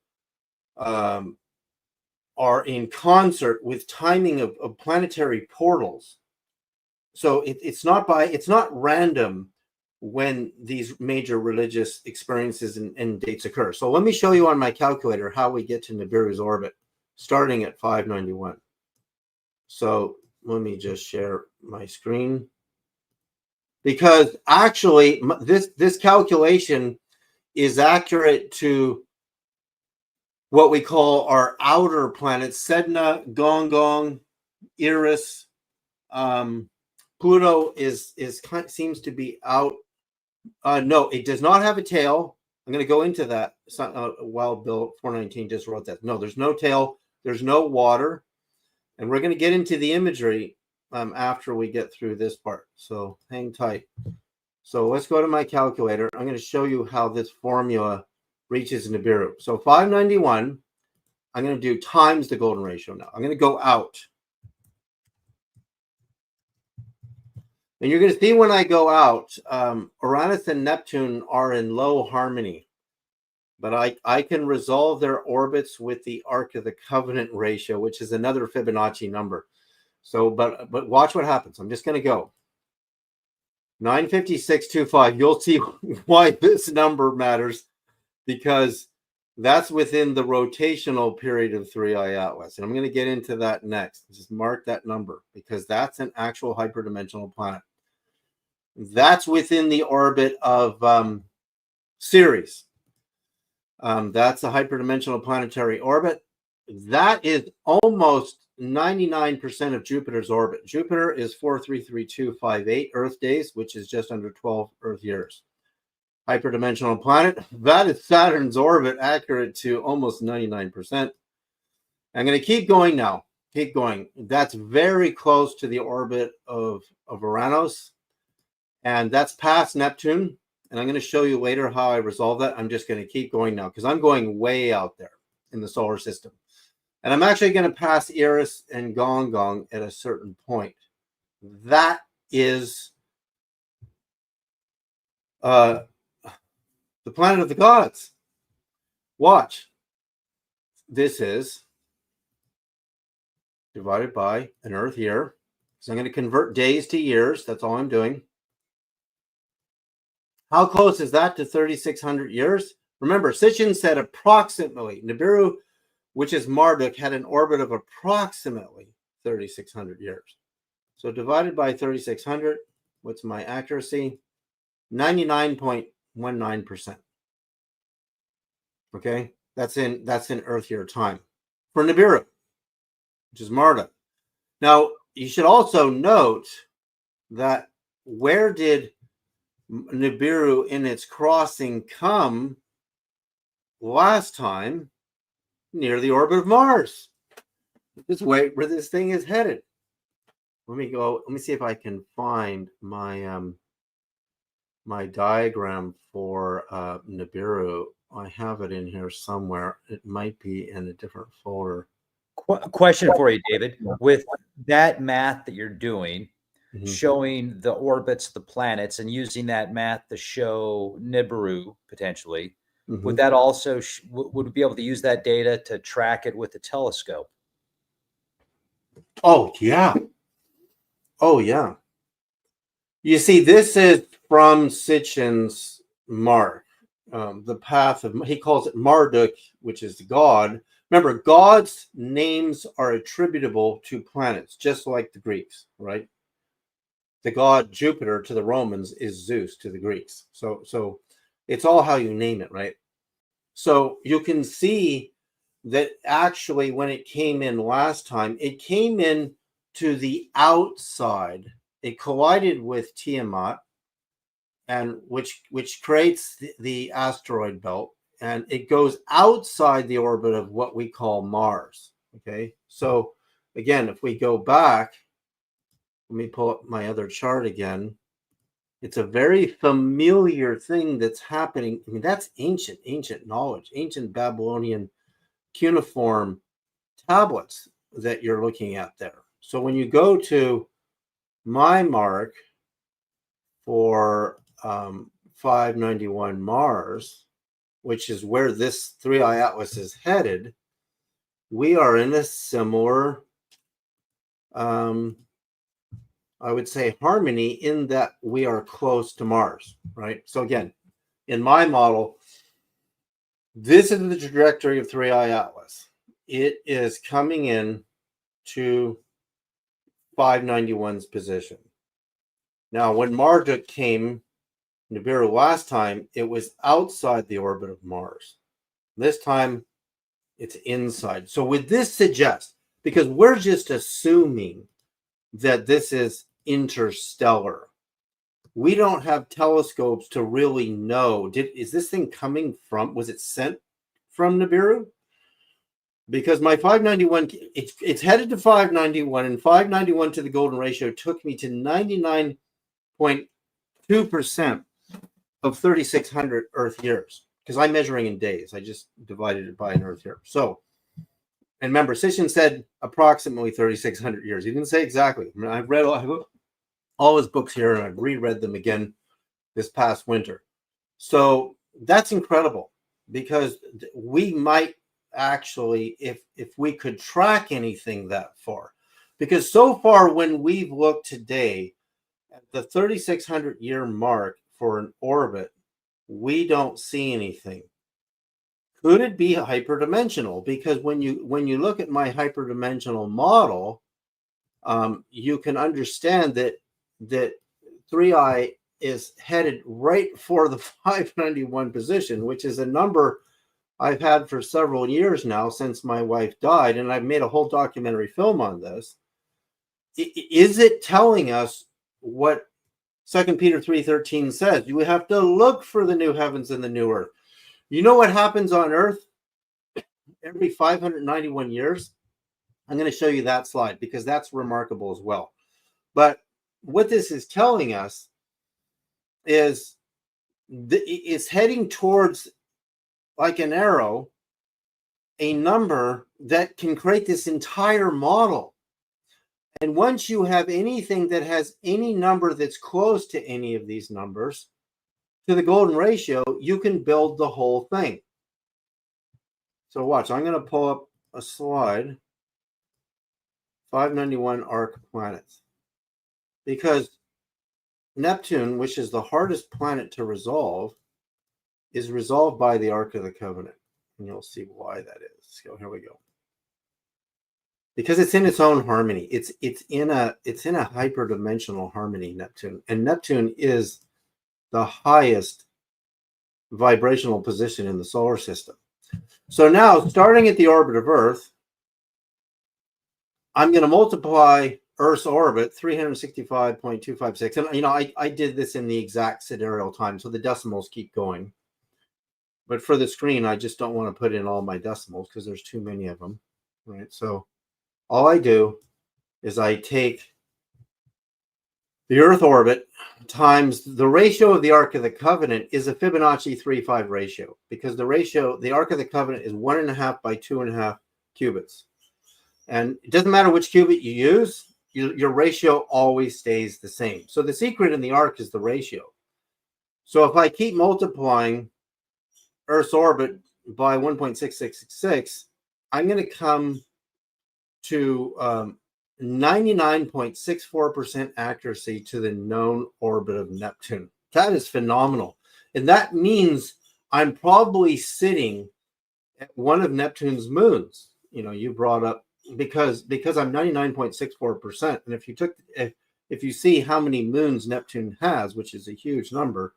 are in concert with timing of planetary portals. So it's not random when these major religious experiences and dates occur. So let me show you on my calculator how we get to Nibiru's orbit, starting at 591. So let me just share my screen, because actually this calculation is accurate to what we call our outer planets: Sedna, Gong, Eris. Pluto seems to be out. No, it does not have a tail. I'm going to go into that. Wild Bill 419 just wrote that. No, there's no tail. There's no water. And we're going to get into the imagery after we get through this part. So hang tight. So let's go to my calculator. I'm going to show you how this formula reaches Nibiru. So 591, I'm going to do times the golden ratio now. I'm going to go out. And you're going to see when I go out, Uranus and Neptune are in low harmony. But I can resolve their orbits with the Ark of the Covenant ratio, which is another Fibonacci number. So, but watch what happens. I'm just going to go 956.25. You'll see why this number matters, because that's within the rotational period of 3i Atlas. And I'm going to get into that next. Just mark that number, because that's an actual hyperdimensional planet. That's within the orbit of Ceres. That's a hyperdimensional planetary orbit. That is almost 99% of Jupiter's orbit. Jupiter is 433.258 Earth days, which is just under 12 Earth years. Hyperdimensional planet, that is Saturn's orbit, accurate to almost 99%. I'm going to keep going now. Keep going. That's very close to the orbit of Uranus, and that's past Neptune. And I'm going to show you later how I resolve that. I'm just going to keep going now, because I'm going way out there in the solar system. And I'm actually going to pass Eris and Gong at a certain point. That is the planet of the gods. Watch. This is divided by an Earth year. So I'm going to convert days to years. That's all I'm doing. How close is that to 3,600 years? Remember, Sitchin said approximately. Nibiru, which is Marduk, had an orbit of approximately 3,600 years. So divided by 3,600, what's my accuracy? 99.19%. Okay, that's in Earth year time for Nibiru, which is Marduk. Now, you should also note that where did Nibiru in its crossing come last time? Near the orbit of Mars. This way where this thing is headed. Let me see if I can find my my diagram for Nibiru. I have it in here somewhere. It might be in a different folder. Question for you, David. With that math that you're doing, showing the orbits of the planets and using that math to show Nibiru potentially, would that also would we be able to use that data to track it with the telescope? Oh yeah. Oh yeah. You see, this is from Sitchin's mark, the path of, he calls it Marduk, which is the god. Remember, gods' names are attributable to planets, just like the Greeks, right? The god Jupiter to the Romans is Zeus to the Greeks. So it's all how you name it, right? So you can see that actually when it came in last time, it came in to the outside. It collided with Tiamat, and which creates the asteroid belt, and it goes outside the orbit of what we call Mars. Okay, so again, if we go back, let me pull up my other chart again. It's a very familiar thing that's happening. I mean, that's ancient knowledge, ancient Babylonian cuneiform tablets that you're looking at there. So when you go to my mark for 591 Mars, which is where this 3i Atlas is headed, we are in a similar, I would say, harmony in that we are close to Mars, right? So again, in my model, this is the trajectory of 3i Atlas. It is coming in to 591's position. Now, when Marduk came, Nibiru last time, it was outside the orbit of Mars. This time, it's inside. So would this suggest, because we're just assuming that this is interstellar, we don't have telescopes to really know, is this thing coming from, was it sent from Nibiru? Because my 591, it's headed to 591, and 591 to the golden ratio took me to 99.2% of 3,600 Earth years, because I'm measuring in days. I just divided it by an Earth year. So, and remember, Sisson said approximately 3,600 years. He didn't say exactly. I mean, I've read all his books here, and I've reread them again this past winter. So that's incredible, because we might actually, if we could track anything that far, because so far when we've looked today at the 3,600 year mark for an orbit, we don't see anything. Could it be hyperdimensional? Because when you look at my hyperdimensional model, you can understand that 3i is headed right for the 591 position, which is a number I've had for several years now since my wife died, and I've made a whole documentary film on this. Is it telling us what 2 Peter 3:13 says? You have to look for the new heavens and the new earth. You know what happens on Earth every 591 years? I'm going to show you that slide, because that's remarkable as well. But what this is telling us is it's heading towards, like an arrow, a number that can create this entire model. And once you have anything that has any number that's close to any of these numbers, to the golden ratio, you can build the whole thing. So watch, I'm going to pull up a slide, 591 arc planets. Because Neptune, which is the hardest planet to resolve, is resolved by the Ark of the Covenant. And you'll see why that is. So here we go. Because it's in its own harmony. It's in a hyperdimensional harmony, Neptune. And Neptune is the highest vibrational position in the solar system. So now, starting at the orbit of Earth, I'm going to multiply Earth's orbit 365.256. And I did this in the exact sidereal time, so the decimals keep going. But for the screen, I just don't want to put in all my decimals because there's too many of them, right? So all I do is I take the Earth orbit times the ratio of the Ark of the Covenant is a Fibonacci 3-5 ratio, because the Ark of the Covenant is 1.5 by 2.5 cubits. And it doesn't matter which cubit you use, your ratio always stays the same. So the secret in the Ark is the ratio. So if I keep multiplying Earth's orbit by 1.6666, I'm going to come to 99.64% accuracy to the known orbit of Neptune. That is phenomenal. And that means I'm probably sitting at one of Neptune's moons. You brought up, because I'm 99.64%. And if you see how many moons Neptune has, which is a huge number,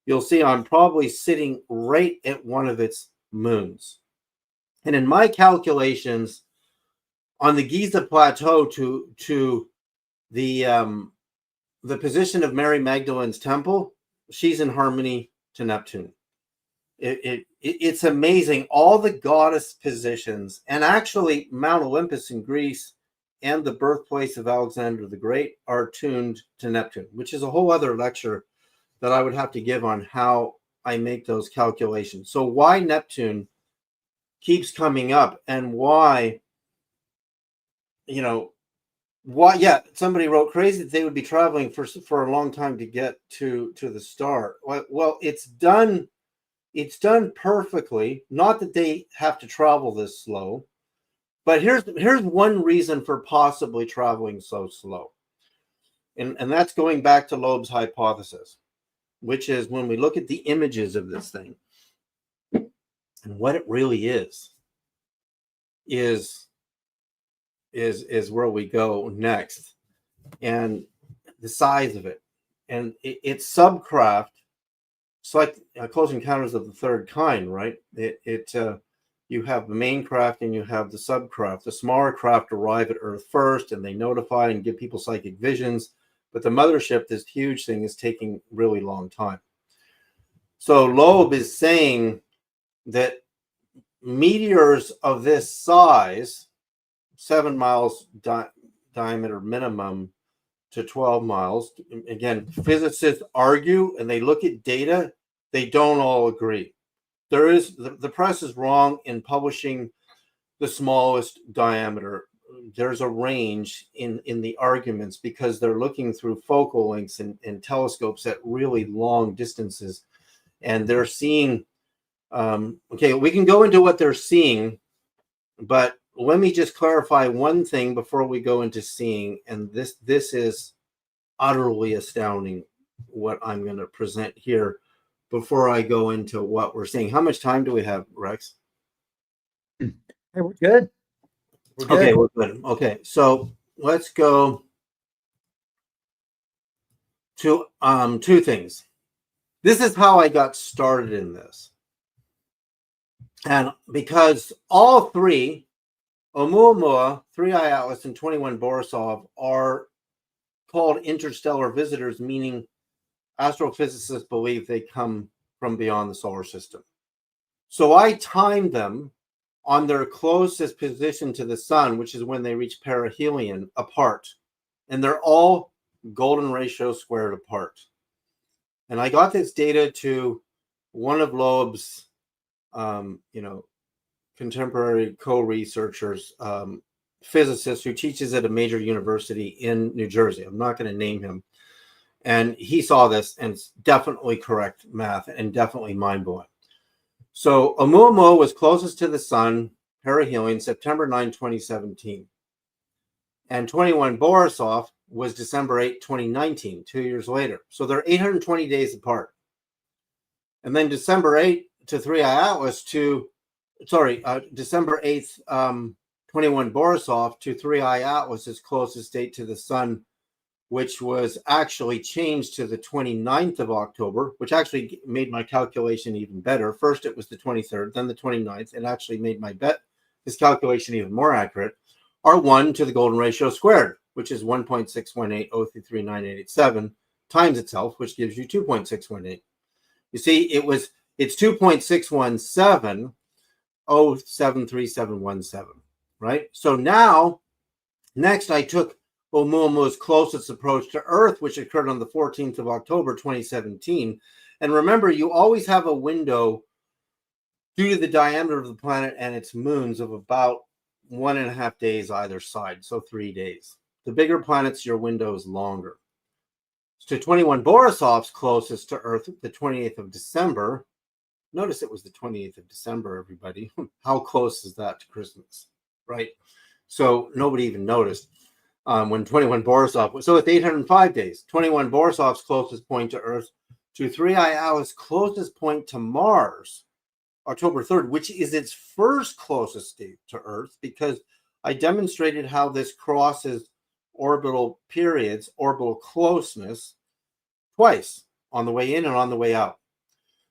you'll see I'm probably sitting right at one of its moons. And in my calculations, on the Giza Plateau to the position of Mary Magdalene's temple, she's in harmony to Neptune. It's amazing. All the goddess positions, and actually Mount Olympus in Greece and the birthplace of Alexander the Great are tuned to Neptune, which is a whole other lecture that I would have to give on how I make those calculations. So why Neptune keeps coming up, and why, somebody wrote crazy that they would be traveling for a long time to get to the star. Well, it's done perfectly. Not that they have to travel this slow, But here's one reason for possibly traveling so slow. And that's going back to Loeb's hypothesis, which is when we look at the images of this thing and what it really is where we go next, and the size of it. And it's subcraft. It's like Close Encounters of the Third Kind, right? You have the main craft and you have the subcraft. The smaller craft arrive at Earth first, and they notify and give people psychic visions. But the mothership, this huge thing, is taking really long time. So Loeb is saying that meteors of this size, 7 miles diameter minimum to 12 miles. Again, physicists argue and they look at data. They don't all agree. The press is wrong in publishing the smallest diameter. There's a range in the arguments because they're looking through focal lengths and telescopes at really long distances. And they're seeing, okay, we can go into what they're seeing, but let me just clarify one thing before we go into seeing. And this is utterly astounding what I'm going to present here before I go into what we're seeing. How much time do we have, Rex? Hey, we're good. We're good. Okay, we're good. Okay, so let's go to two things. This is how I got started in this. And because all three, Oumuamua, 3I Atlas, and 21 Borisov, are called interstellar visitors, meaning astrophysicists believe they come from beyond the solar system. So I timed them on their closest position to the sun, which is when they reach perihelion, apart. And they're all golden ratio squared apart. And I got this data to one of Loeb's, contemporary co-researchers, physicist who teaches at a major university in New Jersey. I'm not going to name him. And he saw this, and it's definitely correct math and definitely mind-blowing. So Oumuamua was closest to the sun, perihelion, September 9, 2017. And 21 Borisov was December 8, 2019, 2 years later. So they're 820 days apart. And then December 8 to 3I Atlas December 8th, 21 Borisov to 3I Atlas's closest date to the sun, which was actually changed to the 29th of October, which actually made my calculation even better. First, it was the 23rd, then the 29th, and actually made this calculation even more accurate, are 1 to the golden ratio squared, which is 1.618033987 times itself, which gives you 2.618. You see, it's 2.617073717, right? So now, next I took Oumuamua's closest approach to Earth, which occurred on the 14th of October, 2017. And remember, you always have a window due to the diameter of the planet and its moons of about 1.5 days either side, so 3 days. The bigger planets, your window is longer. So 21 Borisov's closest to Earth, the 28th of December. Notice it was the 28th of December, everybody. How close is that to Christmas, right? So nobody even noticed. When 21 Borisov was, so it's 805 days. 21 Borisov's closest point to Earth to 3I Atlas' closest point to Mars, October 3rd, which is its first closest date to Earth, because I demonstrated how this crosses orbital periods, orbital closeness, twice, on the way in and on the way out.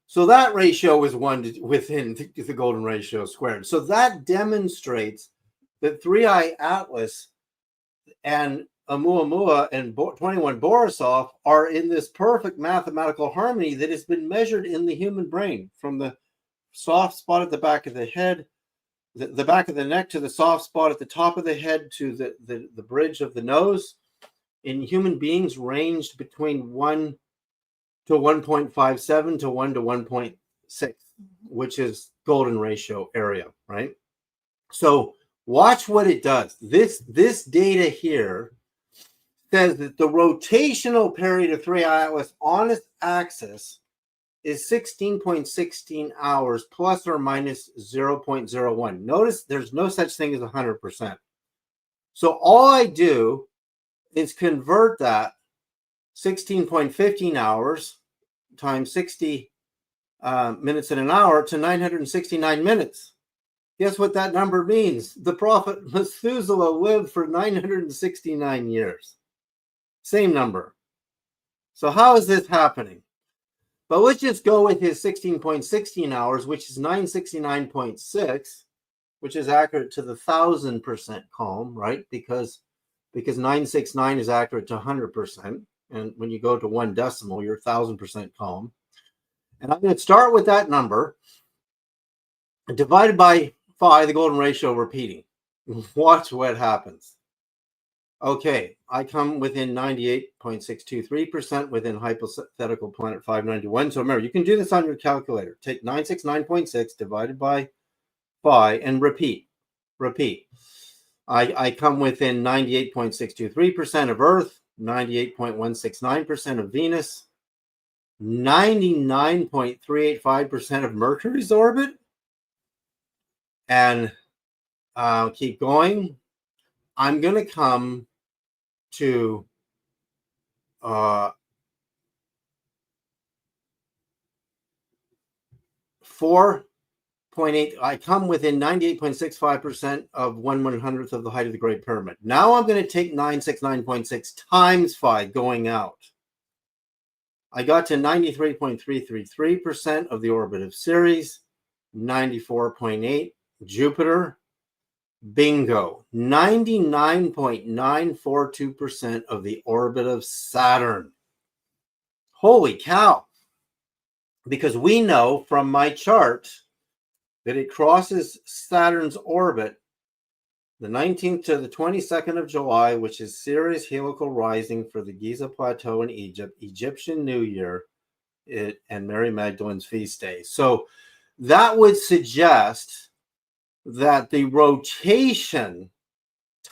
So that ratio is 1 within the golden ratio squared. So that demonstrates that 3I Atlas and Oumuamua and 21 Borisov are in this perfect mathematical harmony that has been measured in the human brain, from the soft spot at the back of the head, the back of the neck, to the soft spot at the top of the head, to the bridge of the nose. In human beings, ranged between 1 to 1.57 to 1 to 1.6, which is golden ratio area, right? So watch what it does. This data here says that the rotational period of 3I Atlas on its axis is 16.16 hours plus or minus 0.01. Notice there's no such thing as 100%. So all I do is convert that 16.15 hours times 60 minutes in an hour to 969 minutes. Guess what that number means? The prophet Methuselah lived for 969 years. Same number. So how is this happening? But let's just go with his 16.16 hours, which is 969.6, which is accurate to the 1,000% calm, right? Because 969 is accurate to 100%. And when you go to one decimal, you're 1,000% calm. And I'm going to start with that number divided by phi, the golden ratio, repeating. Watch what happens. Okay, I come within 98.623% within hypothetical planet 591. So remember, you can do this on your calculator. Take 969.6 divided by phi and repeat. I come within 98.623% of Earth, 98.169% of Venus, 99.385% of Mercury's orbit, and keep going. I'm going to come to 4.8. I come within 98.65% of 1/100th of the height of the Great Pyramid. Now I'm going to take 969.6 times phi going out. I got to 93.333% of the orbit of Ceres, 94.8 Jupiter. Bingo. 99.942% of the orbit of Saturn. Holy cow. Because we know from my chart that it crosses Saturn's orbit the 19th to the 22nd of July, which is Sirius heliacal rising for the Giza Plateau in Egypt, Egyptian New Year, and Mary Magdalene's feast day. So that would suggest that the rotation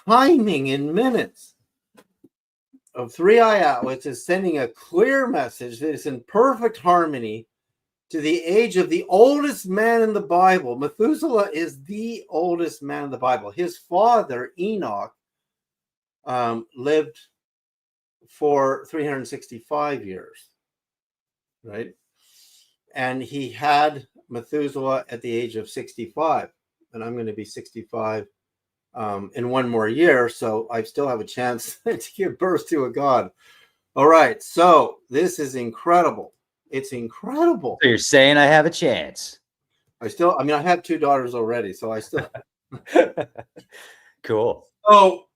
timing in minutes of 3i Atlas is sending a clear message that is in perfect harmony to the age of the oldest man in the Bible. Methuselah is the oldest man in the Bible. His father, Enoch, lived for 365 years, right? And he had Methuselah at the age of 65. And I'm going to be 65 in one more year, so I still have a chance to give birth to a god. All right, so this is incredible. It's incredible. So you're saying I have a chance? I have 2 daughters already, so I still. Cool. So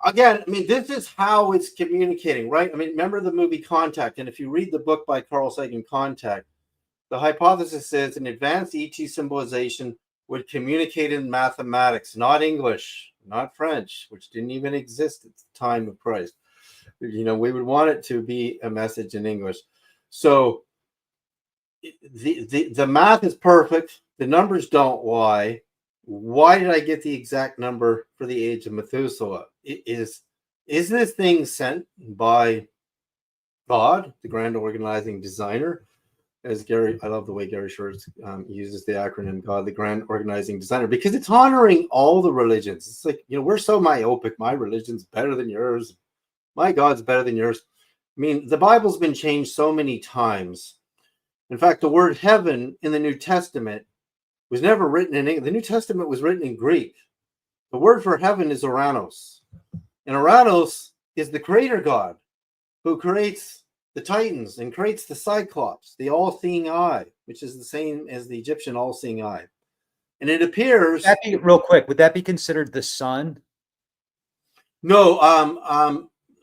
again, this is how it's communicating, right? Remember the movie Contact, and if you read the book by Carl Sagan, Contact, the hypothesis is an advanced ET symbolization would communicate in mathematics, not English, not French, which didn't even exist at the time of Christ. We would want it to be a message in English. So the math is perfect. The numbers don't lie. Why did I get the exact number for the age of Methuselah? Is this thing sent by God, the grand organizing designer? As Gary, I love the way Gary Schwartz uses the acronym God, the grand organizing designer, because it's honoring all the religions. It's like, we're so myopic. My religion's better than yours. My God's better than yours. The Bible's been changed so many times. In fact, the word heaven in the New Testament was never written in English. The New Testament was written in Greek. The word for heaven is Oranos. And Oranos is the creator God who creates the Titans and creates the Cyclops, the all-seeing eye, which is the same as the Egyptian all-seeing eye. And it appears... Real quick, would that be considered the sun? No,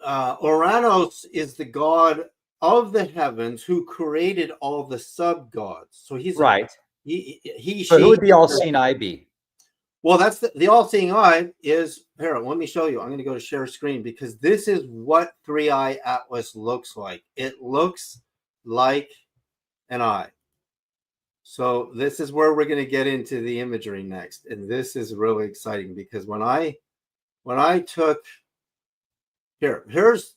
Oranos is the god of the heavens who created all the sub-gods. So he's... Right. So who would the all-seeing eye be? Well, that's the all-seeing eye is, here, let me show you. I'm going to go to share screen because this is what 3i Atlas looks like. It looks like an eye. So this is where we're going to get into the imagery next. And this is really exciting because when I took, here's,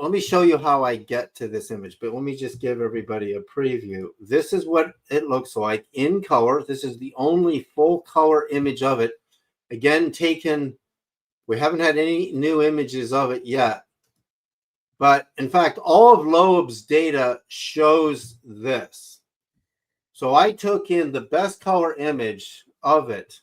let me show you how I get to this image, but let me just give everybody a preview. This is what it looks like in color. This is the only full color image of it. Again, taken, we haven't had any new images of it yet. But in fact, all of Loeb's data shows this. So I took in the best color image of it,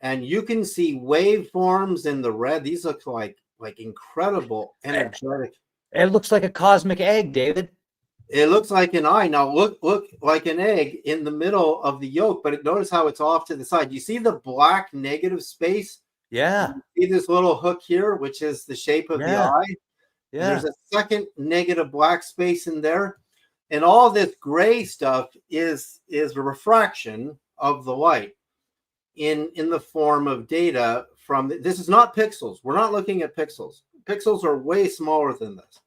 and you can see waveforms in the red. These look like incredible energetic. It looks like a cosmic egg, David. It looks like an eye. Now look like an egg in the middle of the yolk, but notice how it's off to the side. You see the black negative space? Yeah. You see this little hook here, which is the shape of the eye? Yeah. There's a second negative black space in there. And all this gray stuff is a refraction of the light in the form of data from, this is not pixels. We're not looking at pixels. Pixels are way smaller than this.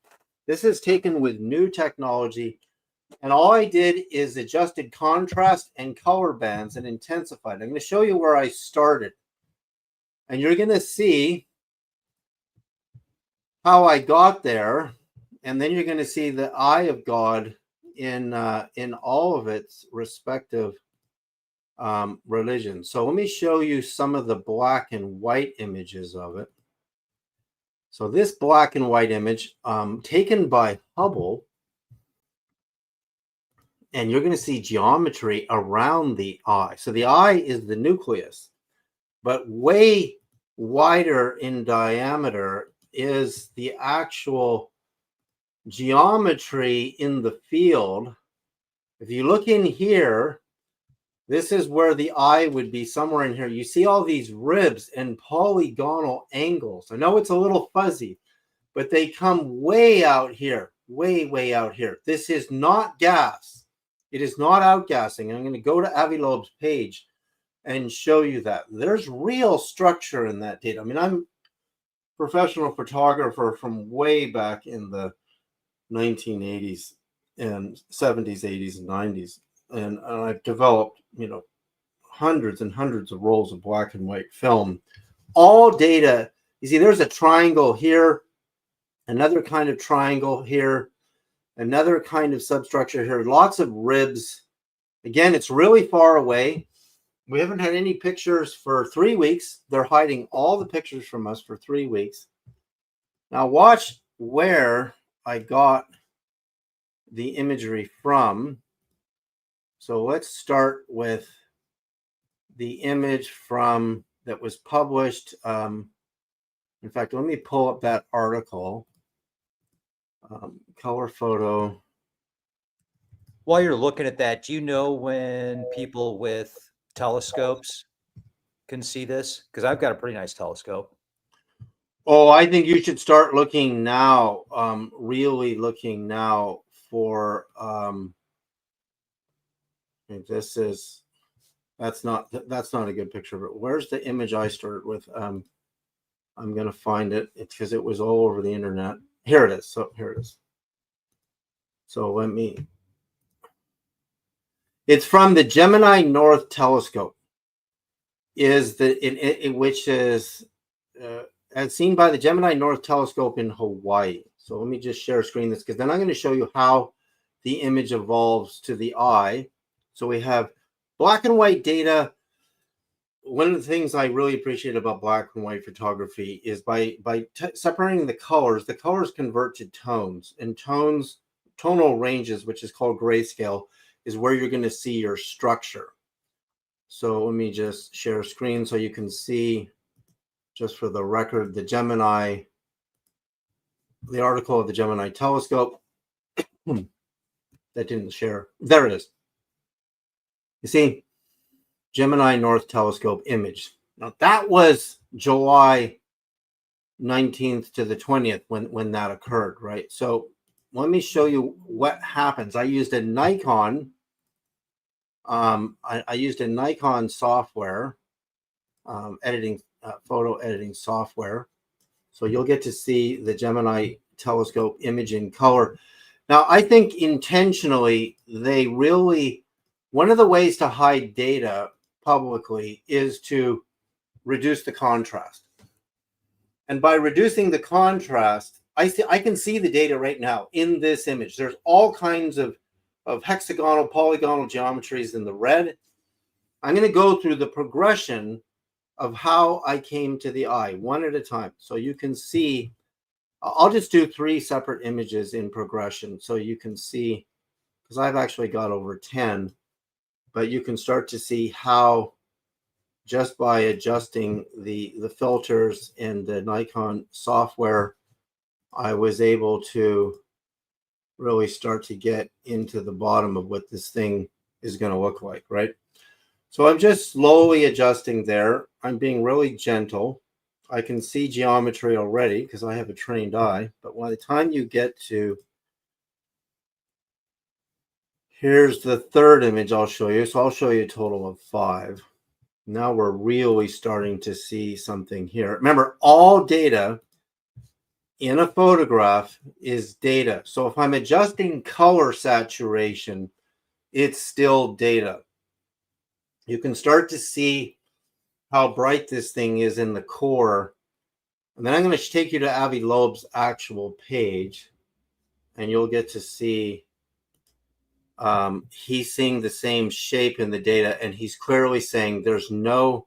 This is taken with new technology. And all I did is adjusted contrast and color bands and intensified. I'm going to show you where I started. And you're going to see how I got there. And then you're going to see the eye of God in all of its respective religions. So let me show you some of the black and white images of it. So this black and white image taken by Hubble, and you're going to see geometry around the eye. So the eye is the nucleus, but way wider in diameter is the actual geometry in the field. If you look in here, this is where the eye would be, somewhere in here. You see all these ribs and polygonal angles. I know it's a little fuzzy, but they come way out here, way out here. This is not gas. It is not outgassing. I'm going to go to Avi Loeb's page and show you that. There's real structure in that data. I mean, I'm a professional photographer from way back in the 1980s and 70s, 80s, and 90s. And I've developed, hundreds and hundreds of rolls of black and white film. All data, you see, there's a triangle here, another kind of triangle here, another kind of substructure here, lots of ribs. Again, it's really far away. We haven't had any pictures for 3 weeks. They're hiding all the pictures from us for 3 weeks. Now watch where I got the imagery from. So let's start with the image from that was published. In fact, let me pull up that article. Color photo. While you're looking at that, do you know when people with telescopes can see this? Because I've got a pretty nice telescope. Oh, I think you should start looking now, really looking now for that's not a good picture, but where's the image I started with? I'm going to find it. It's because it was all over the internet. Here it is. So here it is. So it's from the Gemini North Telescope, which is as seen by the Gemini North Telescope in Hawaii. So let me just share screen this, because then I'm going to show you how the image evolves to the eye. So we have black and white data. One of the things I really appreciate about black and white photography is by separating the colors convert to tones, and tonal ranges, which is called grayscale, is where you're going to see your structure. So let me just share screen so you can see, just for the record, the article of the Gemini Telescope. That didn't share. There it is. You see, Gemini North Telescope image. Now that was July 19th to the 20th when that occurred, right? So let me show you what happens. I used a Nikon. I used a Nikon software, photo editing software. So you'll get to see the Gemini Telescope image in color. Now, I think intentionally, one of the ways to hide data publicly is to reduce the contrast. And by reducing the contrast, I can see the data right now in this image. There's all kinds of hexagonal, polygonal geometries in the red. I'm going to go through the progression of how I came to the eye one at a time. So you can see, I'll just do 3 separate images in progression so you can see, because I've actually got over 10, but you can start to see how just by adjusting the filters in the Nikon software, I was able to really start to get into the bottom of what this thing is going to look like, right? So I'm just slowly adjusting there. I'm being really gentle. I can see geometry already because I have a trained eye, but by the time you get to, here's the 3rd image I'll show you. So I'll show you a total of 5. Now we're really starting to see something here. Remember, all data in a photograph is data. So if I'm adjusting color saturation, it's still data. You can start to see how bright this thing is in the core. And then I'm going to take you to Avi Loeb's actual page, and you'll get to see he's seeing the same shape in the data, and he's clearly saying there's no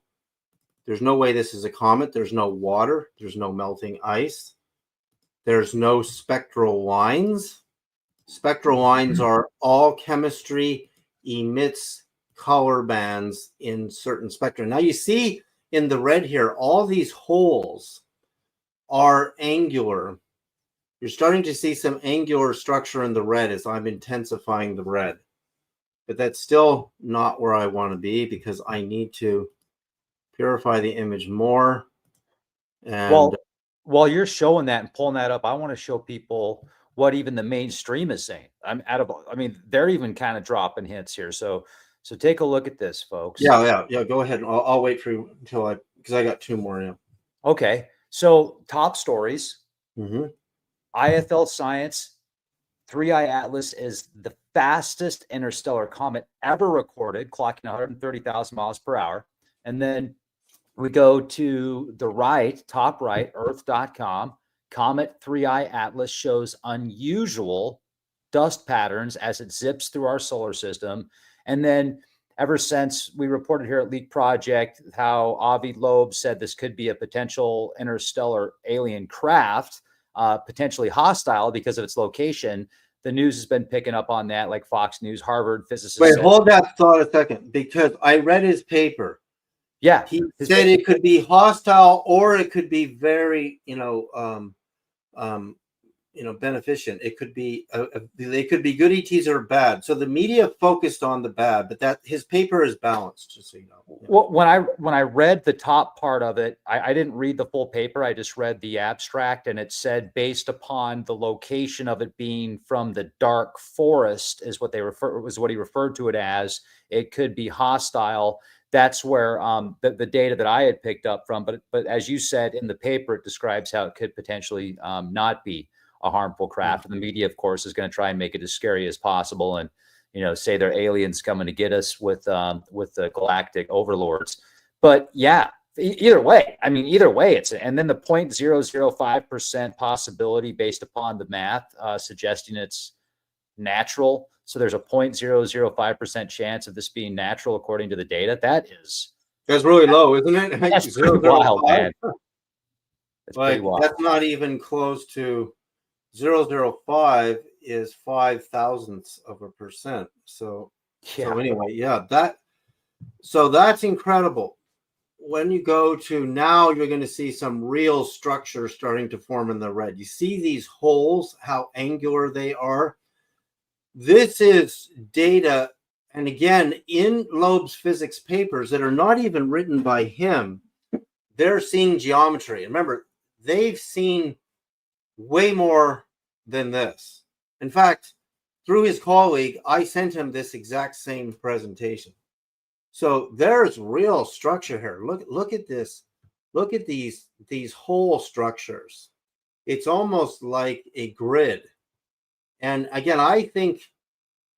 way this is a comet. There's no water. There's no melting ice. There's no spectral lines. Spectral lines are all chemistry emits color bands in certain spectra. Now you see in the red here, all these holes are angular. You're starting to see some angular structure in the red as I'm intensifying the red. But that's still not where I want to be because I need to purify the image more. And well, while you're showing that and pulling that up, I want to show people what even the mainstream is saying. I mean, they're even kind of dropping hints here. So take a look at this, folks. Yeah. Go ahead. I'll wait for you until because I got 2 more. Yeah. Okay. So top stories. Mm-hmm. IFL Science 3i Atlas is the fastest interstellar comet ever recorded, clocking 130,000 miles per hour. And then we go to the right, top right, earth.com. Comet 3i Atlas shows unusual dust patterns as it zips through our solar system. And then ever since we reported here at Leak Project how Avi Loeb said this could be a potential interstellar alien craft, potentially hostile because of its location, the news has been picking up on that, like Fox News, Harvard physicists. Wait, hold that thought a second, because I read his paper. Yeah. He said it could be hostile or it could be very, beneficent. It could be they could be good ETs or bad. So the media focused on the bad, but that his paper is balanced, just so you know. Well, when I read the top part of it, I didn't read the full paper. I just read the abstract, and it said based upon the location of it being from the dark forest is what he referred to it as. It could be hostile. That's where the data that I had picked up from. But as you said in the paper, it describes how it could potentially not be a harmful craft. And the media, of course, is going to try and make it as scary as possible, and say they're aliens coming to get us with the galactic overlords. But yeah, either way, it's and then the 0.005% possibility based upon the math suggesting it's natural. So there's a 0.005% chance of this being natural according to the data. That's really low, isn't it? That's pretty wild, man. That's pretty wild. That's not even close to 0.005 is 0.005%. So anyway, that's incredible. When you go to now, you're going to see some real structure starting to form in the red. You see these holes, how angular they are. This is data, and again, in Loeb's physics papers that are not even written by him, they're seeing geometry. Remember, they've seen way more than this. In fact, through his colleague, I sent him this exact same presentation. So there's real structure here. Look at this. Look at these whole structures. It's almost like a grid. And again, I think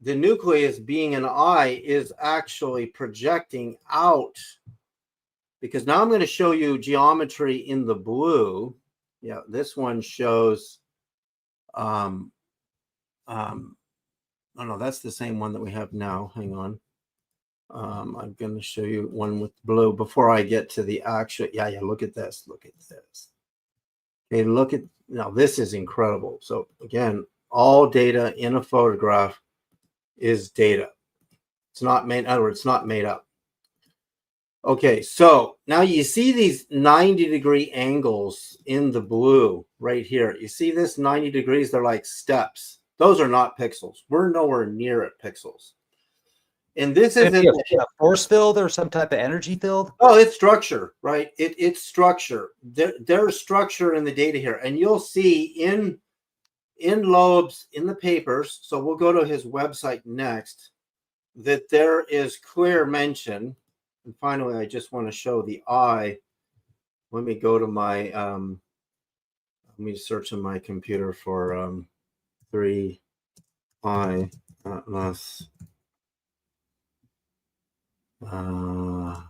the nucleus being an eye is actually projecting out, because now I'm going to show you geometry in the blue. Yeah, this one shows Um, oh no, that's the same one that we have now. Hang on. I'm going to show you one with blue before I get to the actual. Yeah, look at this. Look at this. Okay, look at now. This is incredible. So again, all data in a photograph is data. It's not made. In other words, it's not made up. Okay, so now you see these 90-degree angles in the blue right here. You see this 90 degrees? They're like steps. Those are not pixels. We're nowhere near at pixels. And this is a force field or some type of energy field. Oh, it's structure, right? It's structure. There's structure in the data here, and you'll see in Loeb's in the papers. So we'll go to his website next. That there is clear mention. And finally, I just want to show the eye. Let me go to my. Let me search on my computer for 3I Atlas. Oh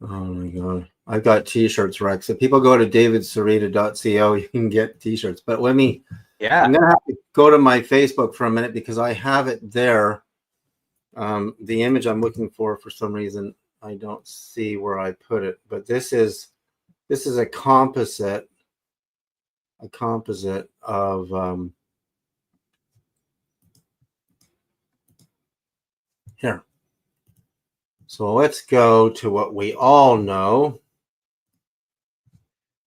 my god, I've got t-shirts, Rex. If people go to davidsereda.co, you can get t-shirts. But let me, I'm gonna have to go to my Facebook for a minute because I have it there. The image I'm looking for some reason I don't see where I put it, but this is a composite of here. So let's go to what we all know,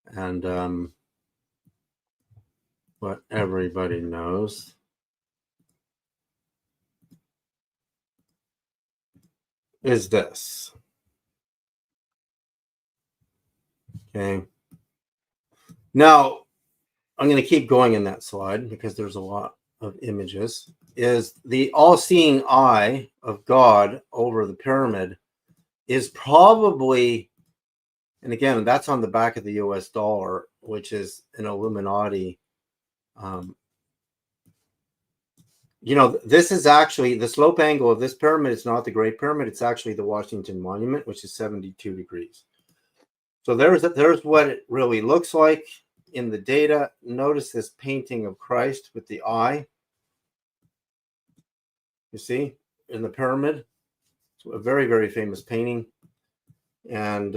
and what everybody knows. Is this. Okay. Now, I'm going to keep going in that slide because there's a lot of images. Is the all-seeing eye of God over the pyramid is probably, and again, that's on the back of the US dollar, which is an Illuminati. This is actually, the slope angle of this pyramid is not the Great Pyramid. It's actually the Washington Monument, which is 72 degrees. So there's what it really looks like in the data. Notice this painting of Christ with the eye. You see, in the pyramid. It's a very, very famous painting. And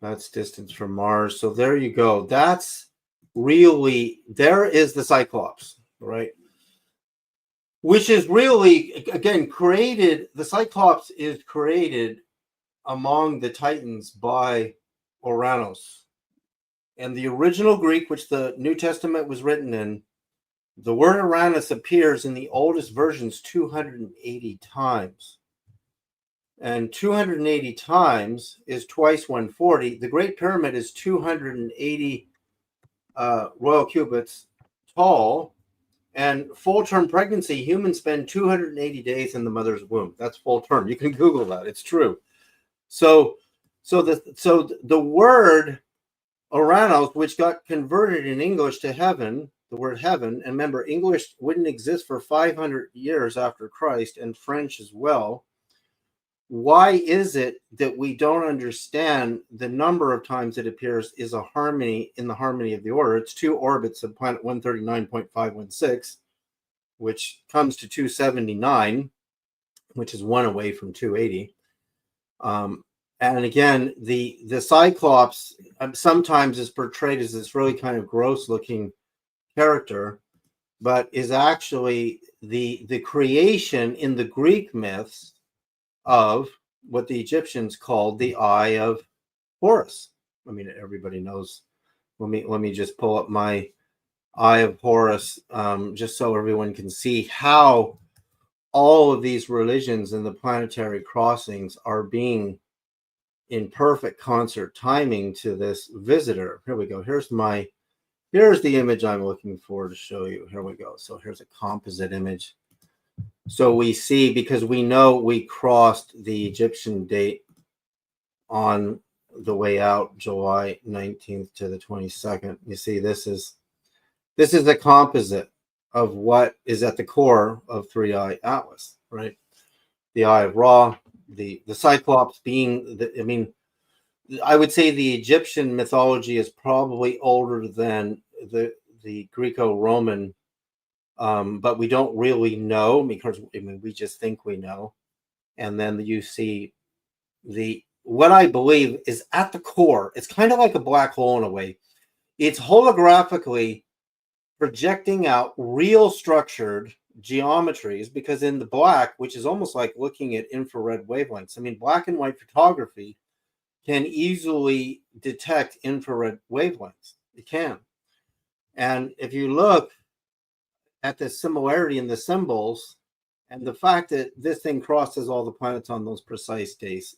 that's distance from Mars. So there you go. That's really, there is the Cyclops, right? Which is really, again, created, the Cyclops is created among the Titans by Uranus. And the original Greek, which the New Testament was written in, the word Uranus appears in the oldest versions 280 times. And 280 times is twice 140. The Great Pyramid is 280 royal cubits tall. And full-term pregnancy, humans spend 280 days in the mother's womb. That's full term. You can Google that. It's true. So the word Uranus, which got converted in English to heaven, the word heaven, and remember, English wouldn't exist for 500 years after Christ, and French as well. Why is it that we don't understand the number of times it appears is a harmony in the harmony of the order? It's two orbits of planet 139.516, which comes to 279, which is one away from 280. And again, the Cyclops sometimes is portrayed as this really kind of gross-looking character, but is actually the creation in the Greek myths of what the Egyptians called the Eye of Horus. I mean, everybody knows. Let me just pull up my Eye of Horus, just so everyone can see how all of these religions and the planetary crossings are being in perfect concert timing to this visitor. Here we go. Here's the image I'm looking for to show you. Here we go. So here's a composite image. So we see, because we know we crossed the Egyptian date on the way out, July 19th to the 22nd. You see, this is a composite of what is at the core of 3I Atlas, right? The Eye of Ra, the Cyclops being, I would say the Egyptian mythology is probably older than the Greco-Roman, but we don't really know because we just think we know. And then you see what I believe is at the core. It's kind of like a black hole in a way. It's holographically projecting out real structured geometries, because in the black, which is almost like looking at infrared wavelengths. I mean, black and white photography can easily detect infrared wavelengths. It can. And if you look at the similarity in the symbols and the fact that this thing crosses all the planets on those precise dates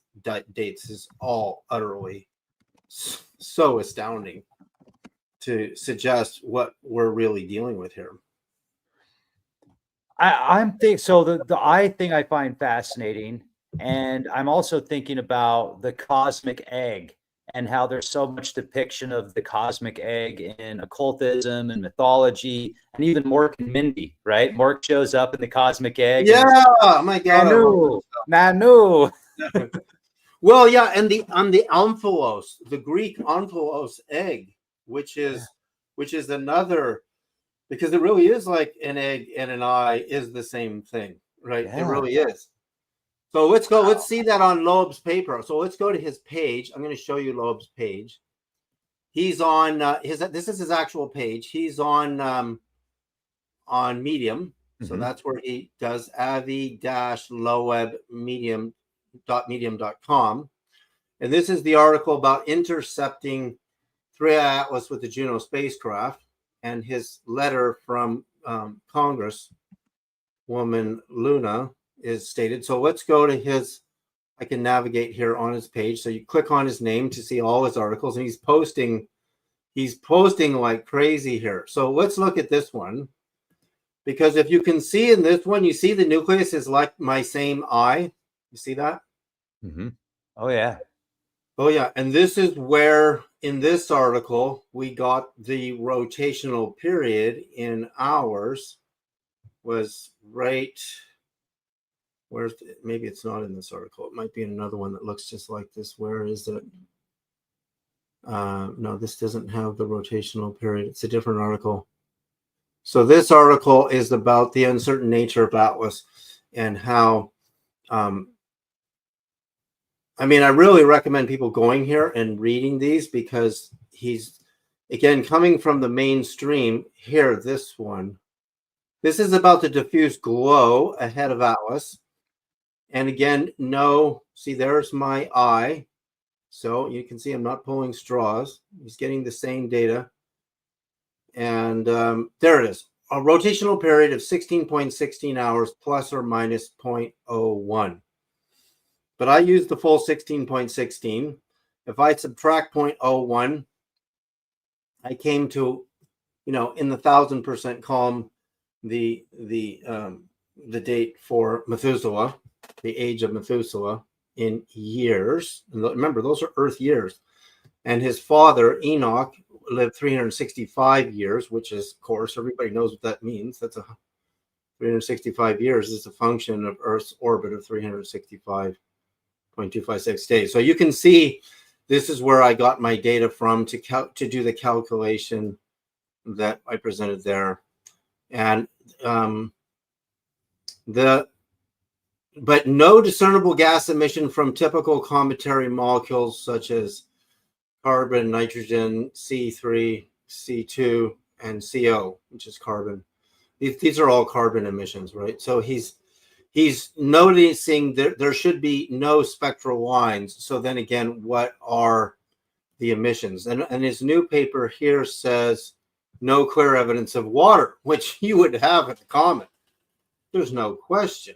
is all utterly so astounding to suggest what we're really dealing with here. I'm thinking, so the I thing I find fascinating, and I'm also thinking about the cosmic egg and how there's so much depiction of the cosmic egg in occultism and mythology, and even Mork and Mindy, right? Mork shows up in the cosmic egg. Yeah, my God. Nanu. Well, yeah, and on the omphalos, the Greek omphalos egg, which is another, because it really is like an egg and an eye is the same thing, right? Yeah. It really is. So let's go. Let's see that on Loeb's paper. So let's go to his page. I'm going to show you Loeb's page. He's on this is his actual page. He's on Medium. So that's where he does Avi-Loeb medium.com. And this is the article about intercepting 3i Atlas with the Juno spacecraft, and his letter from Congress woman Luna is stated. So let's go to his, I can navigate here on his page. So you click on his name to see all his articles, and he's posting like crazy here. So let's look at this one, because if you can see in this one, you see the nucleus is like my same eye. You see that? Oh, yeah. Oh, yeah. And this is where, in this article, we got the rotational period in hours was right. Maybe it's not in this article. It might be in another one that looks just like this. Where is it? No, this doesn't have the rotational period. It's a different article. So this article is about the uncertain nature of Atlas and how, I really recommend people going here and reading these, because he's, again, coming from the mainstream here, this one. This is about the diffuse glow ahead of Atlas. And again, see, there's my eye. So you can see I'm not pulling straws. He's getting the same data. And there it is. A rotational period of 16.16 hours plus or minus 0.01. But I use the full 16.16. If I subtract 0.01, I came to, in the 1,000% column, the date for Methuselah, the age of Methuselah in years. And remember, those are Earth years. And his father, Enoch, lived 365 years, which is, of course, everybody knows what that means. That's 365 years is a function of Earth's orbit of 365.256 days. So you can see this is where I got my data from to do the calculation that I presented there. And but no discernible gas emission from typical cometary molecules such as carbon, nitrogen, C3, C2, and CO, which is carbon. These are all carbon emissions, right? So he's noticing there should be no spectral lines. So then again, what are the emissions? And his new paper here says no clear evidence of water, which you would have at the comet. There's no question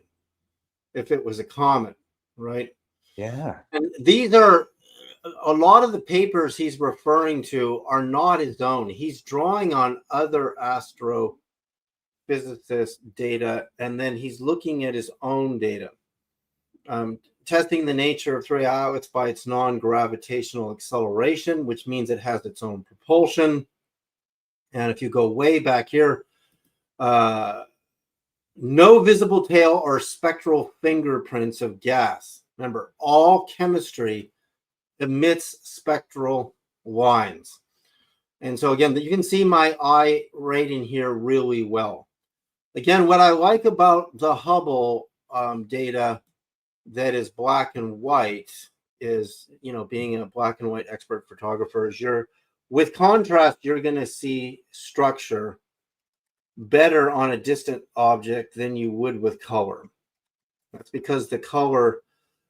if it was a comet, right? Yeah. And these are, a lot of the papers he's referring to are not his own. He's drawing on other astrophysicist data, and then he's looking at his own data. Testing the nature of 3i Atlas by its non-gravitational acceleration, which means it has its own propulsion. And if you go way back here, no visible tail or spectral fingerprints of gas. Remember, all chemistry emits spectral lines. And so again, you can see my eye right in here really well. Again, what I like about the Hubble data that is black and white is, being a black and white expert photographer, is with contrast, you're going to see structure better on a distant object than you would with color. That's because the color,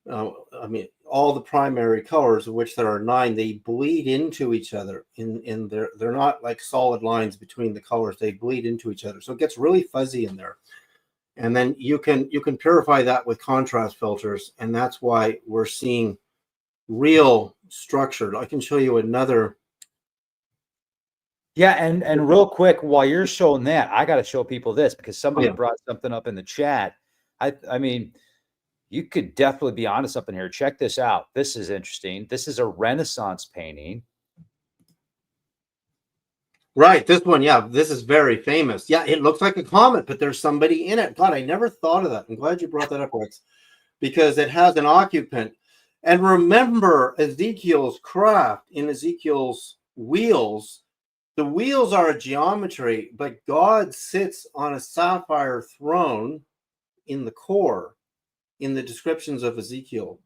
all the primary colors, of which there are 9, they bleed into each other. They're not like solid lines between the colors; they bleed into each other. So it gets really fuzzy in there. And then you can purify that with contrast filters, and that's why we're seeing real structure. I can show you another. Yeah, and real quick, while you're showing that, I got to show people this because somebody brought something up in the chat. I mean, you could definitely be onto something here. Check this out. This is interesting. This is a Renaissance painting. Right, this one, yeah, this is very famous. Yeah, it looks like a comet, but there's somebody in it. God, I never thought of that. I'm glad you brought that up, Rex, because it has an occupant. And remember Ezekiel's craft in Ezekiel's wheels. The wheels are a geometry, but God sits on a sapphire throne in the core, in the descriptions of Ezekiel.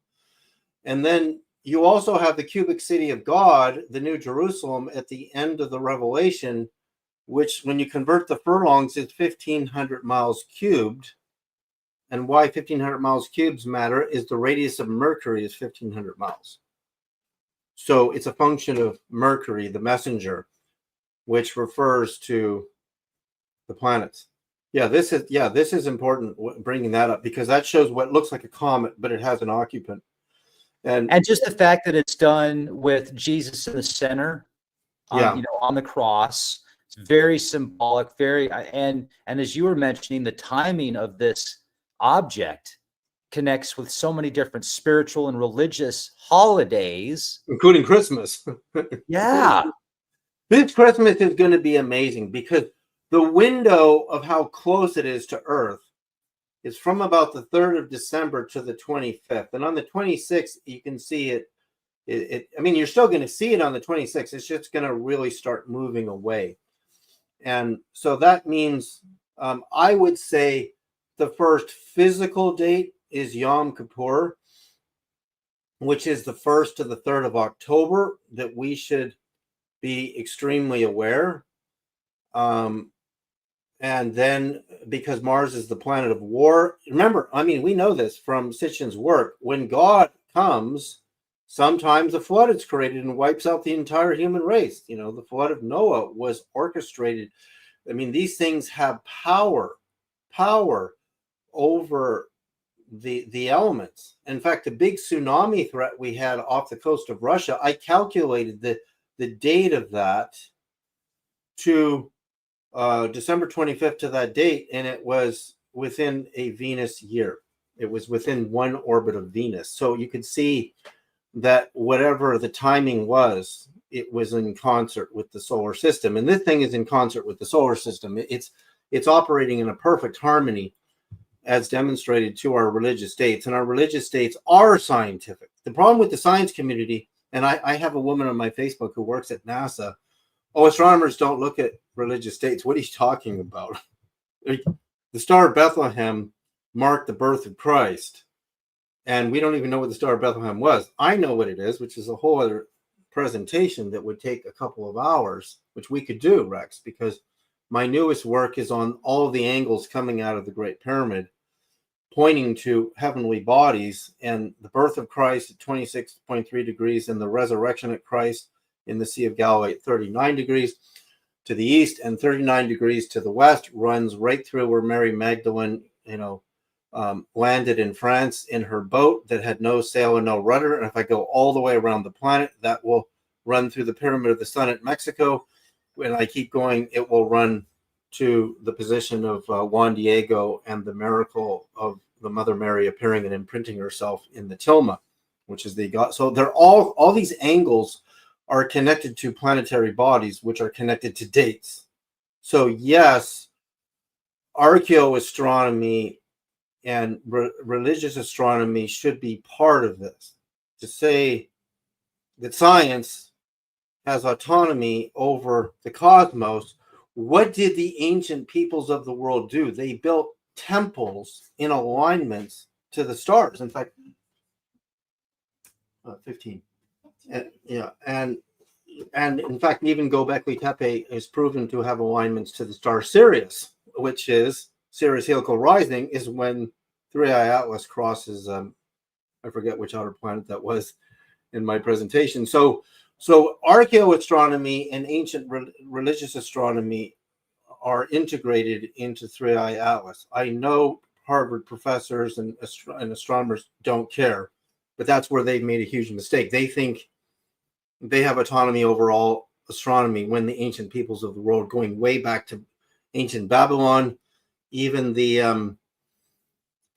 And then you also have the cubic city of God, the New Jerusalem, at the end of the Revelation, which when you convert the furlongs is 1,500 miles cubed. And why 1,500 miles cubed matter is the radius of Mercury is 1,500 miles. So it's a function of Mercury, the messenger, which refers to the planets. Yeah, this is important bringing that up because that shows what looks like a comet, but it has an occupant. And just the fact that it's done with Jesus in the center, on the cross, it's very symbolic, and as you were mentioning, the timing of this object connects with so many different spiritual and religious holidays, including Christmas. Yeah. This Christmas is going to be amazing because the window of how close it is to Earth is from about the 3rd of December to the 25th. And on the 26th, you can see it. I mean, you're still going to see it on the 26th. It's just going to really start moving away. And so that means I would say the first physical date is Yom Kippur, which is the 1st to the 3rd of October, that we should be extremely aware. And then because Mars is the planet of war, remember, I mean, we know this from Sitchin's work. When God comes, sometimes a flood is created and wipes out the entire human race. The flood of Noah was orchestrated. I mean, these things have power over the elements. In fact, the big tsunami threat we had off the coast of Russia, I calculated the date of that to December 25th to that date, and it was within a Venus year. It was within one orbit of Venus. So you could see that whatever the timing was, it was in concert with the solar system. And this thing is in concert with the solar system. It's operating in a perfect harmony as demonstrated to our religious dates. And our religious dates are scientific. The problem with the science community, and I have a woman on my Facebook who works at NASA. Oh, astronomers don't look at religious dates. What are you talking about? The Star of Bethlehem marked the birth of Christ, and we don't even know what the Star of Bethlehem was. I know what it is, which is a whole other presentation that would take a couple of hours, which we could do, Rex, because my newest work is on all of the angles coming out of the Great Pyramid, pointing to heavenly bodies, and the birth of Christ at 26.3 degrees and the resurrection of Christ in the Sea of Galilee at 39 degrees to the east and 39 degrees to the west, runs right through where Mary Magdalene, landed in France in her boat that had no sail and no rudder. And if I go all the way around the planet, that will run through the Pyramid of the Sun at Mexico. When I keep going, it will run to the position of Juan Diego and the miracle of the Mother Mary appearing and imprinting herself in the tilma, which is the God. So they're all these angles are connected to planetary bodies, which are connected to dates. So yes, archaeoastronomy and religious astronomy should be part of this. To say that science has autonomy over the cosmos, what did the ancient peoples of the world do? They built temples in alignments to the stars. In fact, 15. And in fact, even Göbekli Tepe is proven to have alignments to the star Sirius, which is Sirius helical rising, is when 3i Atlas crosses, I forget which outer planet that was in my presentation. So archaeoastronomy and ancient religious astronomy are integrated into 3i Atlas. I know Harvard professors and astronomers don't care, but that's where they've made a huge mistake. They think they have autonomy over all astronomy when the ancient peoples of the world, going way back to ancient Babylon, even the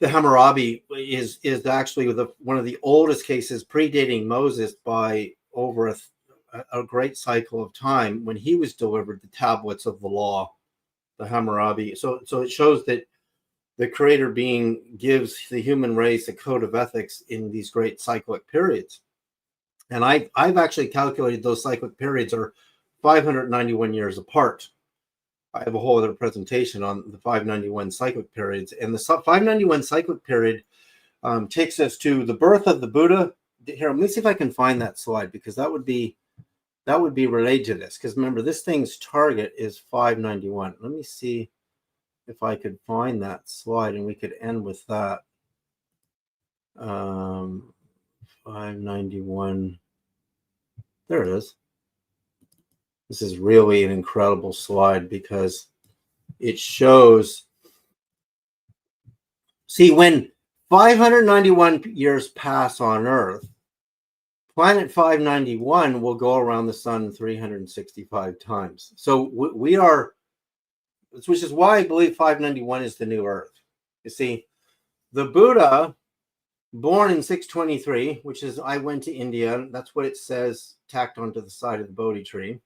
Hammurabi is actually one of the oldest cases, predating Moses by over a great cycle of time, when he was delivered the tablets of the law, the Hammurabi. So it shows that the creator being gives the human race a code of ethics in these great cyclic periods. And I've actually calculated those cyclic periods are 591 years apart. I have a whole other presentation on the 591 cyclic periods. And the 591 cyclic period takes us to the birth of the Buddha. Here, let me see if I can find that slide, because that would be related to this. Because remember, this thing's target is 591. Let me see if I could find that slide, and we could end with that. 591. There it is. This is really an incredible slide, because it shows, see, when 591 years pass on Earth, planet 591 will go around the sun 365 times. So we are, which is why I believe 591 is the new Earth. You see, the Buddha, born in 623, which is, I went to India, that's what it says tacked onto the side of the Bodhi tree.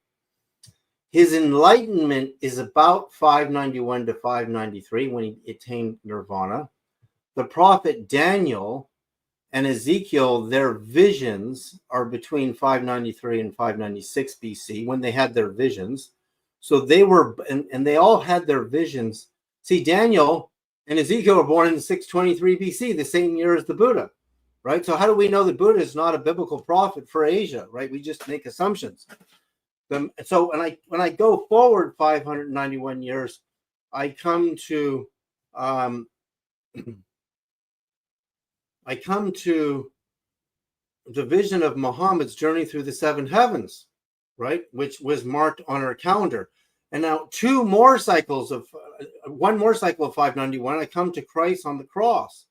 His enlightenment is about 591 to 593, when he attained nirvana. The prophet Daniel and Ezekiel, their visions are between 593 and 596 BC, when they had their visions. So they were, and they all had their visions. See, Daniel and Ezekiel were born in 623 BC, the same year as the Buddha, right? So how do we know that Buddha is not a biblical prophet for Asia, right? We just make assumptions. So when I go forward 591 years, I come to the vision of Muhammad's journey through the seven heavens, right? Which was marked on our calendar. And now one more cycle of 591, I come to Christ on the cross.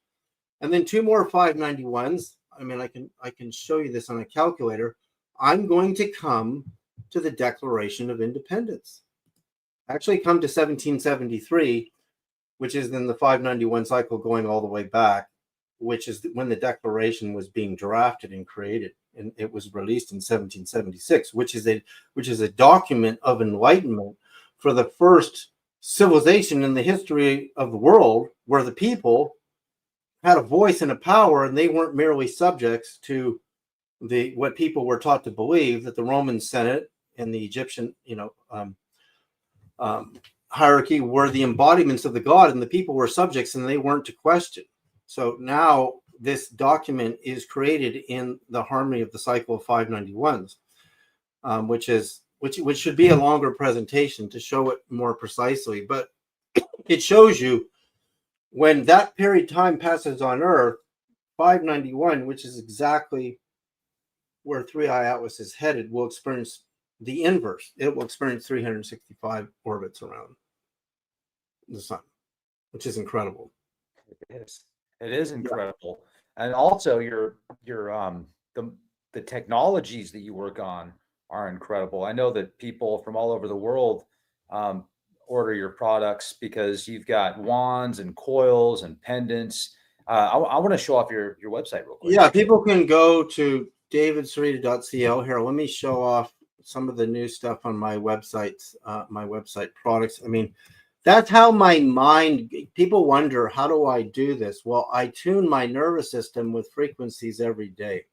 And then two more 591s. I mean, I can show you this on a calculator. I'm going to come to the Declaration of Independence. Actually come to 1773, which is then the 591 cycle going all the way back, which is when the Declaration was being drafted and created, and it was released in 1776, which is a document of enlightenment for the first civilization in the history of the world, where the people had a voice and a power, and they weren't merely subjects to what people were taught to believe, that the Roman Senate and the Egyptian, hierarchy were the embodiments of the god, and the people were subjects, and they weren't to question. So now this document is created in the harmony of the cycle of 591s, which should be a longer presentation to show it more precisely. But it shows you when that period of time passes on Earth, 591, which is exactly where 3i Atlas is headed, will experience the inverse. It will experience 365 orbits around the sun, which is incredible. It is incredible. Yeah. And also the technologies that you work on are incredible. I know that people from all over the world order your products because you've got wands and coils and pendants. I want to show off your website real quick. Yeah, people can go to davidsereda.co. Here, let me show off some of the new stuff on my website products. I mean, that's how my mind, people wonder, how do I do this? Well, I tune my nervous system with frequencies every day.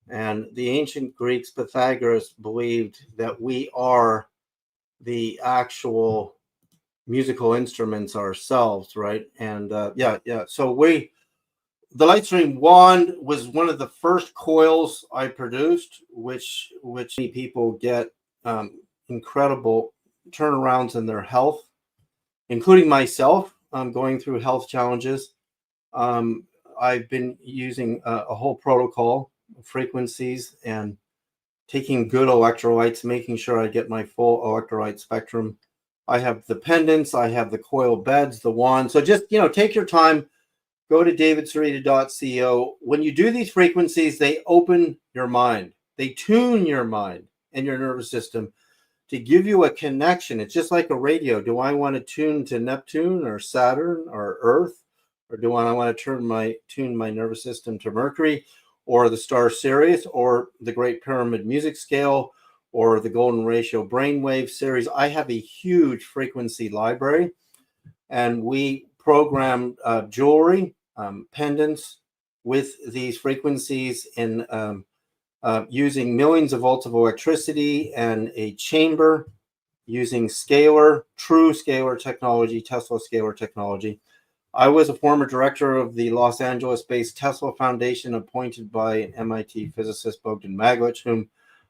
And the ancient Greeks, Pythagoras, believed that we are the actual musical instruments ourselves, right? And so the Lightstream wand was one of the first coils I produced, which many people get incredible turnarounds in their health, including myself. I'm going through health challenges. I've been using a whole protocol of frequencies and taking good electrolytes, making sure I get my full electrolyte spectrum. I have the pendants, I have the coil beds, the wand. So just, take your time, go to davidsereda.co. When you do these frequencies, they open your mind. They tune your mind and your nervous system to give you a connection. It's just like a radio. Do I want to tune to Neptune or Saturn or Earth? Or do I want to tune my nervous system to Mercury or the star Sirius or the Great Pyramid music scale or the Golden Ratio brainwave series? I have a huge frequency library, and we program jewelry, pendants with these frequencies in using millions of volts of electricity and a chamber using true scalar technology, Tesla scalar technology. I was a former director of the Los Angeles-based Tesla Foundation, appointed by an MIT physicist, Bogdan Maglich, whom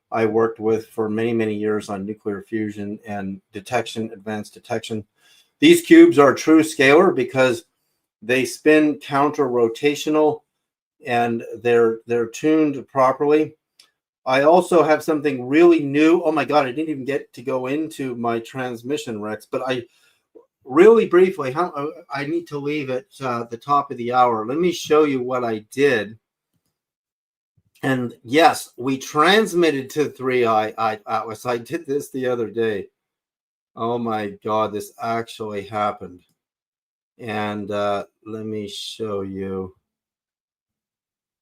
I worked with for many, many years on nuclear fusion and advanced detection. These cubes are true scalar because they spin counter-rotational and they're tuned properly. I also have something really new. Oh my God, I didn't even get to go into my transmission, Rex, but really briefly, I need to leave at the top of the hour. Let me show you what I did. And yes, we transmitted to 3i Atlas. I did this the other day. Oh my God, this actually happened. And let me show you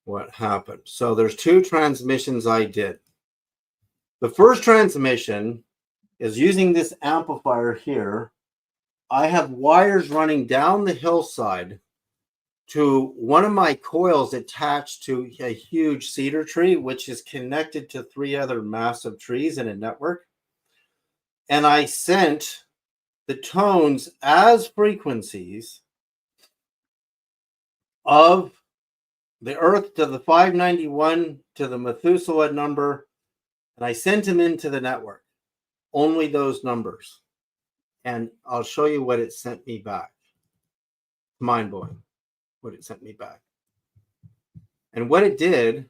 what happened. So there's two transmissions I did. The first transmission is using this amplifier here. I have wires running down the hillside to one of my coils attached to a huge cedar tree, which is connected to three other massive trees in a network. And I sent the tones as frequencies of the Earth to the 591 to the Methuselah number, and I sent them into the network. Only those numbers. And I'll show you what it sent me back. Mind-blowing what it sent me back. And what it did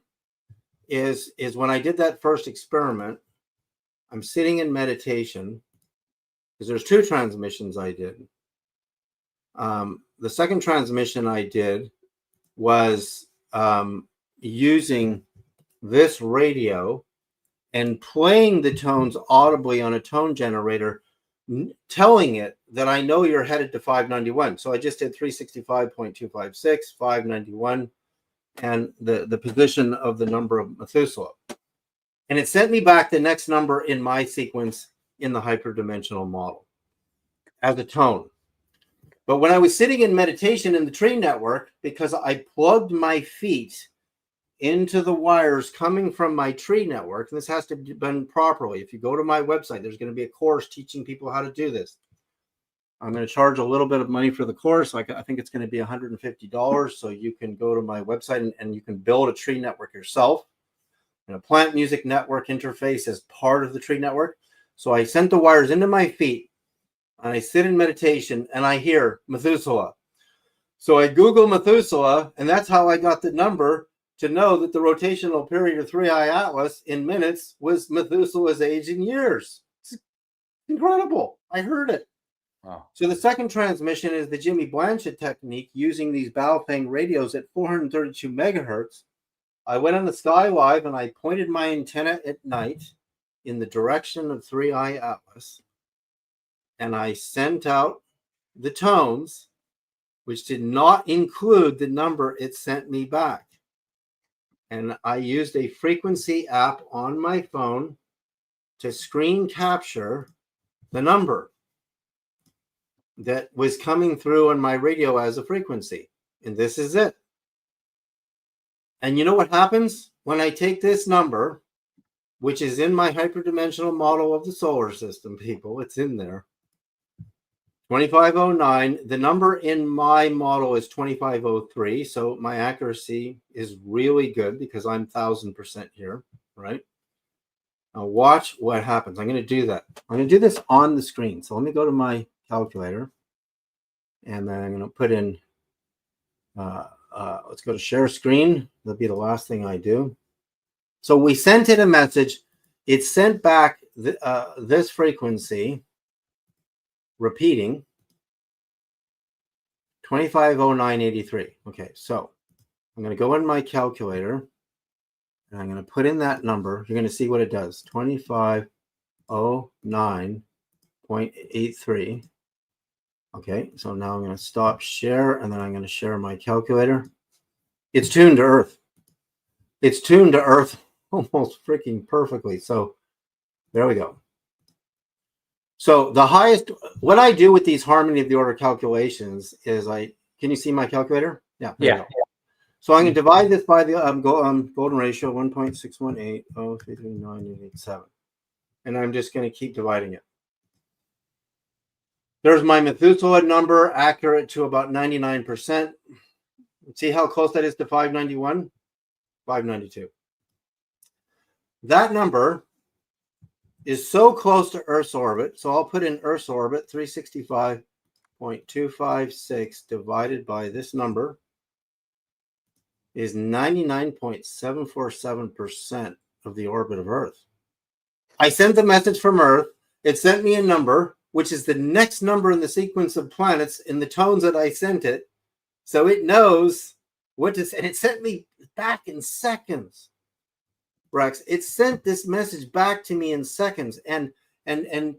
is when I did that first experiment, I'm sitting in meditation, because there's two transmissions I did. The second transmission I did was using this radio and playing the tones audibly on a tone generator, telling it that I know you're headed to 591. So I just did 365.256, 591, and the position of the number of Methuselah. And it sent me back the next number in my sequence in the hyperdimensional model as a tone. But when I was sitting in meditation in the tree network, because I plugged my feet into the wires coming from my tree network, and this has to be done properly. If you go to my website, there's going to be a course teaching people how to do this. I'm going to charge a little bit of money for the course. I think it's going to be $150. So you can go to my website and you can build a tree network yourself. And a plant music network interface as part of the tree network. So I sent the wires into my feet, and I sit in meditation, and I hear Methuselah. So I Google Methuselah, and that's how I got the number to know that the rotational period of 3i Atlas in minutes was Methuselah's age in years. It's incredible. I heard it. Wow. So the second transmission is the Jimmy Blanchett technique, using these Baofeng radios at 432 megahertz. I went on the Sky Live and I pointed my antenna at night in the direction of 3i Atlas, and I sent out the tones, which did not include the number it sent me back. And I used a frequency app on my phone to screen capture the number that was coming through on my radio as a frequency. And this is it. And you know what happens? when I take this number, which is in my hyperdimensional model of the solar system, people, it's in there, 2509. The number in my model is 2503. So my accuracy is really good because I'm 1000% here, right? Now watch what happens. I'm going to do that. I'm going to do this on the screen. So let me go to my calculator, and then I'm going to put in, let's go to share screen. That'll be the last thing I do. So we sent it a message. It sent back this frequency repeating 250983. Okay, so I'm going to go in my calculator and I'm going to put in that number. You're going to see what it does. 2509.83. Okay, so now I'm going to stop share, and then I'm going to share my calculator. It's tuned to Earth. It's tuned to Earth almost freaking perfectly. So there we go. So the highest, what I do with these harmony of the order calculations is can you see my calculator? Yeah. Yeah. So I'm going to divide this by the golden ratio, 1.618033987. And I'm just going to keep dividing it. There's my Methuselah number, accurate to about 99%. See how close that is to 591? 592. That number is so close to Earth's orbit. So I'll put in Earth's orbit, 365.256 divided by this number is 99.747% of the orbit of Earth. I sent the message from Earth. It sent me a number, which is the next number in the sequence of planets in the tones that I sent it. So it knows what to say. And it sent me back in seconds. Rex, it sent this message back to me in seconds, and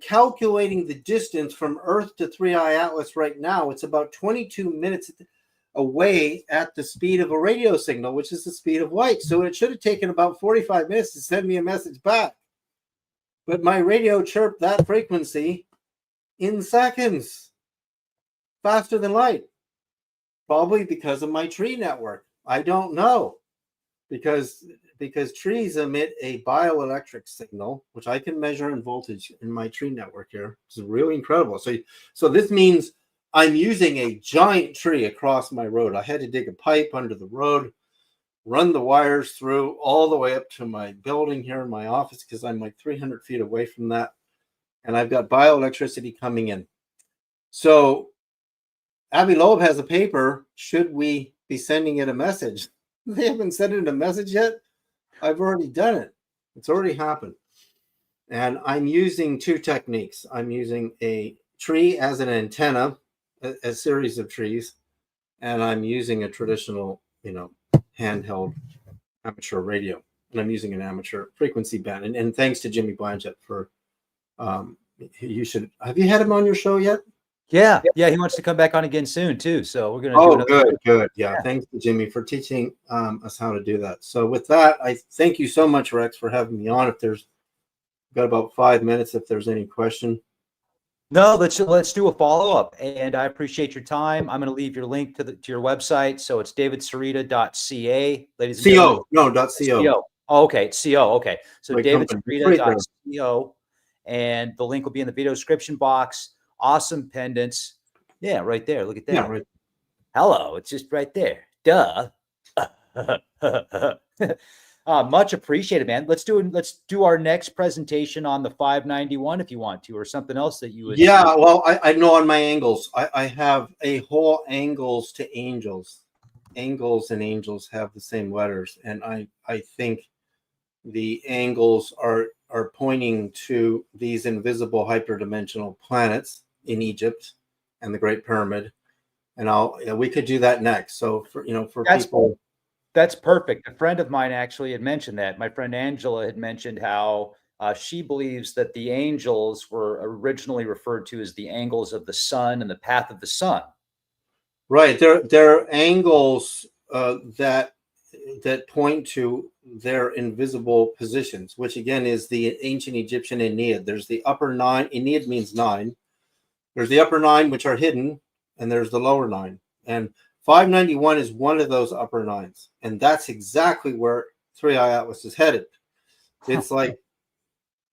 calculating the distance from Earth to 3i Atlas right now, it's about 22 minutes away at the speed of a radio signal, which is the speed of light. So it should have taken about 45 minutes to send me a message back. But my radio chirped that frequency in seconds, faster than light, probably because of my tree network. I don't know, because trees emit a bioelectric signal, which I can measure in voltage in my tree network here. It's really incredible. So this means I'm using a giant tree across my road. I had to dig a pipe under the road, run the wires through all the way up to my building here in my office, because I'm like 300 feet away from that. And I've got bioelectricity coming in. So Avi Loeb has a paper. Should we be sending it a message? They haven't sent it a message yet. I've already done it. It's already happened. And I'm using two techniques. I'm using a tree as an antenna, a series of trees, and I'm using a traditional, handheld amateur radio. And I'm using an amateur frequency band. And thanks to Jimmy Blanchett for, have you had him on your show yet? Yeah. He wants to come back on again soon too. So we're gonna. Oh, good. Yeah. Thanks to Jimmy for teaching us how to do that. So with that, I thank you so much, Rex, for having me on. If there's got about 5 minutes, if there's any question. No, let's do a follow up. And I appreciate your time. I'm going to leave your link to your website. So it's davidsereda.ca, ladies and gentlemen. .co. Oh, okay, it's CO. Okay, so My davidsereda.co, and the link will be in the video description box. Awesome pendants. Yeah, right there. Look at that. Yeah, right. Hello. It's just right there. Duh. Much appreciated, man. Let's do our next presentation on the 591 if you want to, or something else that you would. Yeah, well, I know on my angles, I have a whole angles to angels. Angles and angels have the same letters, and I think the angles are pointing to these invisible hyperdimensional planets in Egypt and the Great Pyramid. And we could do that next. So for people. That's perfect. A friend of mine actually had mentioned that. My friend Angela had mentioned how she believes that the angels were originally referred to as the angles of the sun and the path of the sun. Right. They're angles that point to their invisible positions, which again is the ancient Egyptian Ennead. There's the upper nine. Ennead means 9. There's the upper 9, which are hidden, and there's the lower 9. And 591 is one of those upper 9s. And that's exactly where 3i Atlas is headed. It's like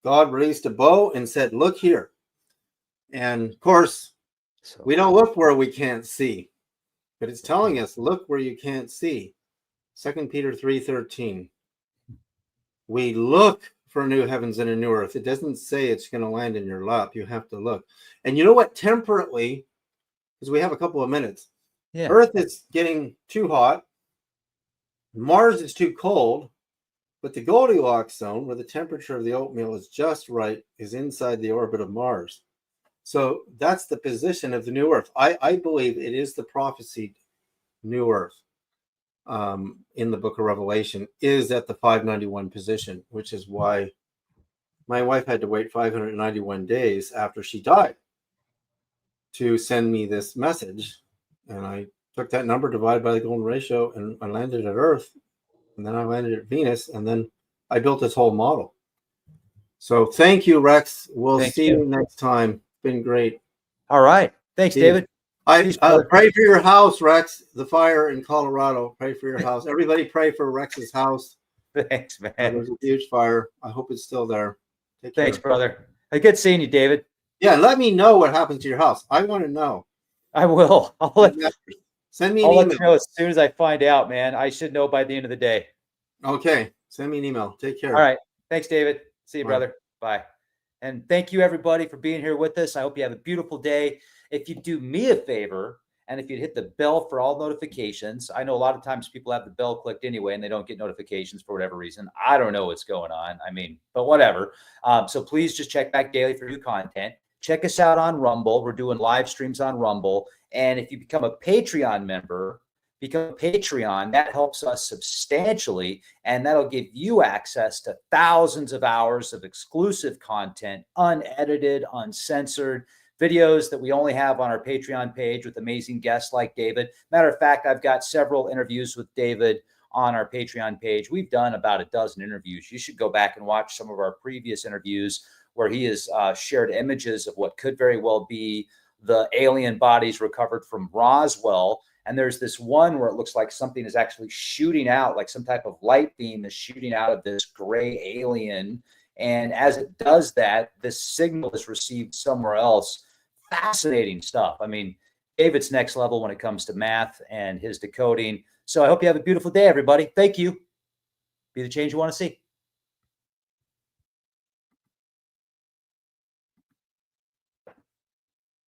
God released a bow and said, look here. And of course, we don't look where we can't see, but it's telling us, look where you can't see. 2 Peter 3:13. We look for new heavens and a new earth. It doesn't say it's going to land in your lap. You have to look. And you know what? Temperately, because we have a couple of minutes, Earth is getting too hot. Mars is too cold. But the Goldilocks zone, where the temperature of the oatmeal is just right, is inside the orbit of Mars. So that's the position of the new Earth. I believe it is the prophesied new Earth in the book of Revelation is at the 591 position, which is why my wife had to wait 591 days after she died to send me this message. And I took that number divided by the golden ratio and I landed at Earth. And then I landed at Venus, and then I built this whole model. So thank you, Rex. We'll see you next time. It's been great. All right. Thanks, David. I pray for your house, Rex. The fire in Colorado. Pray for your house. Everybody pray for Rex's house. Thanks, man. There's a huge fire. I hope it's still there. Take care. Thanks, brother. Good seeing you, David. Yeah, let me know what happens to your house. I want to know. I will. Send me an email. Let you know as soon as I find out, man. I should know by the end of the day. Okay. Send me an email. Take care. All right. Thanks, David. See you, brother. Bye. And thank you, everybody, for being here with us. I hope you have a beautiful day. If you do me a favor, and if you'd hit the bell for all notifications, I know a lot of times people have the bell clicked anyway, and they don't get notifications for whatever reason. I don't know what's going on. I mean, but whatever. So please just check back daily for new content. Check us out on Rumble. We're doing live streams on Rumble. And if you become a Patreon member, that helps us substantially. And that'll give you access to thousands of hours of exclusive content, unedited, uncensored videos that we only have on our Patreon page with amazing guests like David. Matter of fact, I've got several interviews with David on our Patreon page. We've done about a dozen interviews. You should go back and watch some of our previous interviews where he has shared images of what could very well be the alien bodies recovered from Roswell. And there's this one where it looks like something is actually shooting out, like some type of light beam is shooting out of this gray alien. And as it does that, this signal is received somewhere else. Fascinating stuff. I mean, David's next level when it comes to math and his decoding. So I hope you have a beautiful day, everybody. Thank you. Be the change you want to see.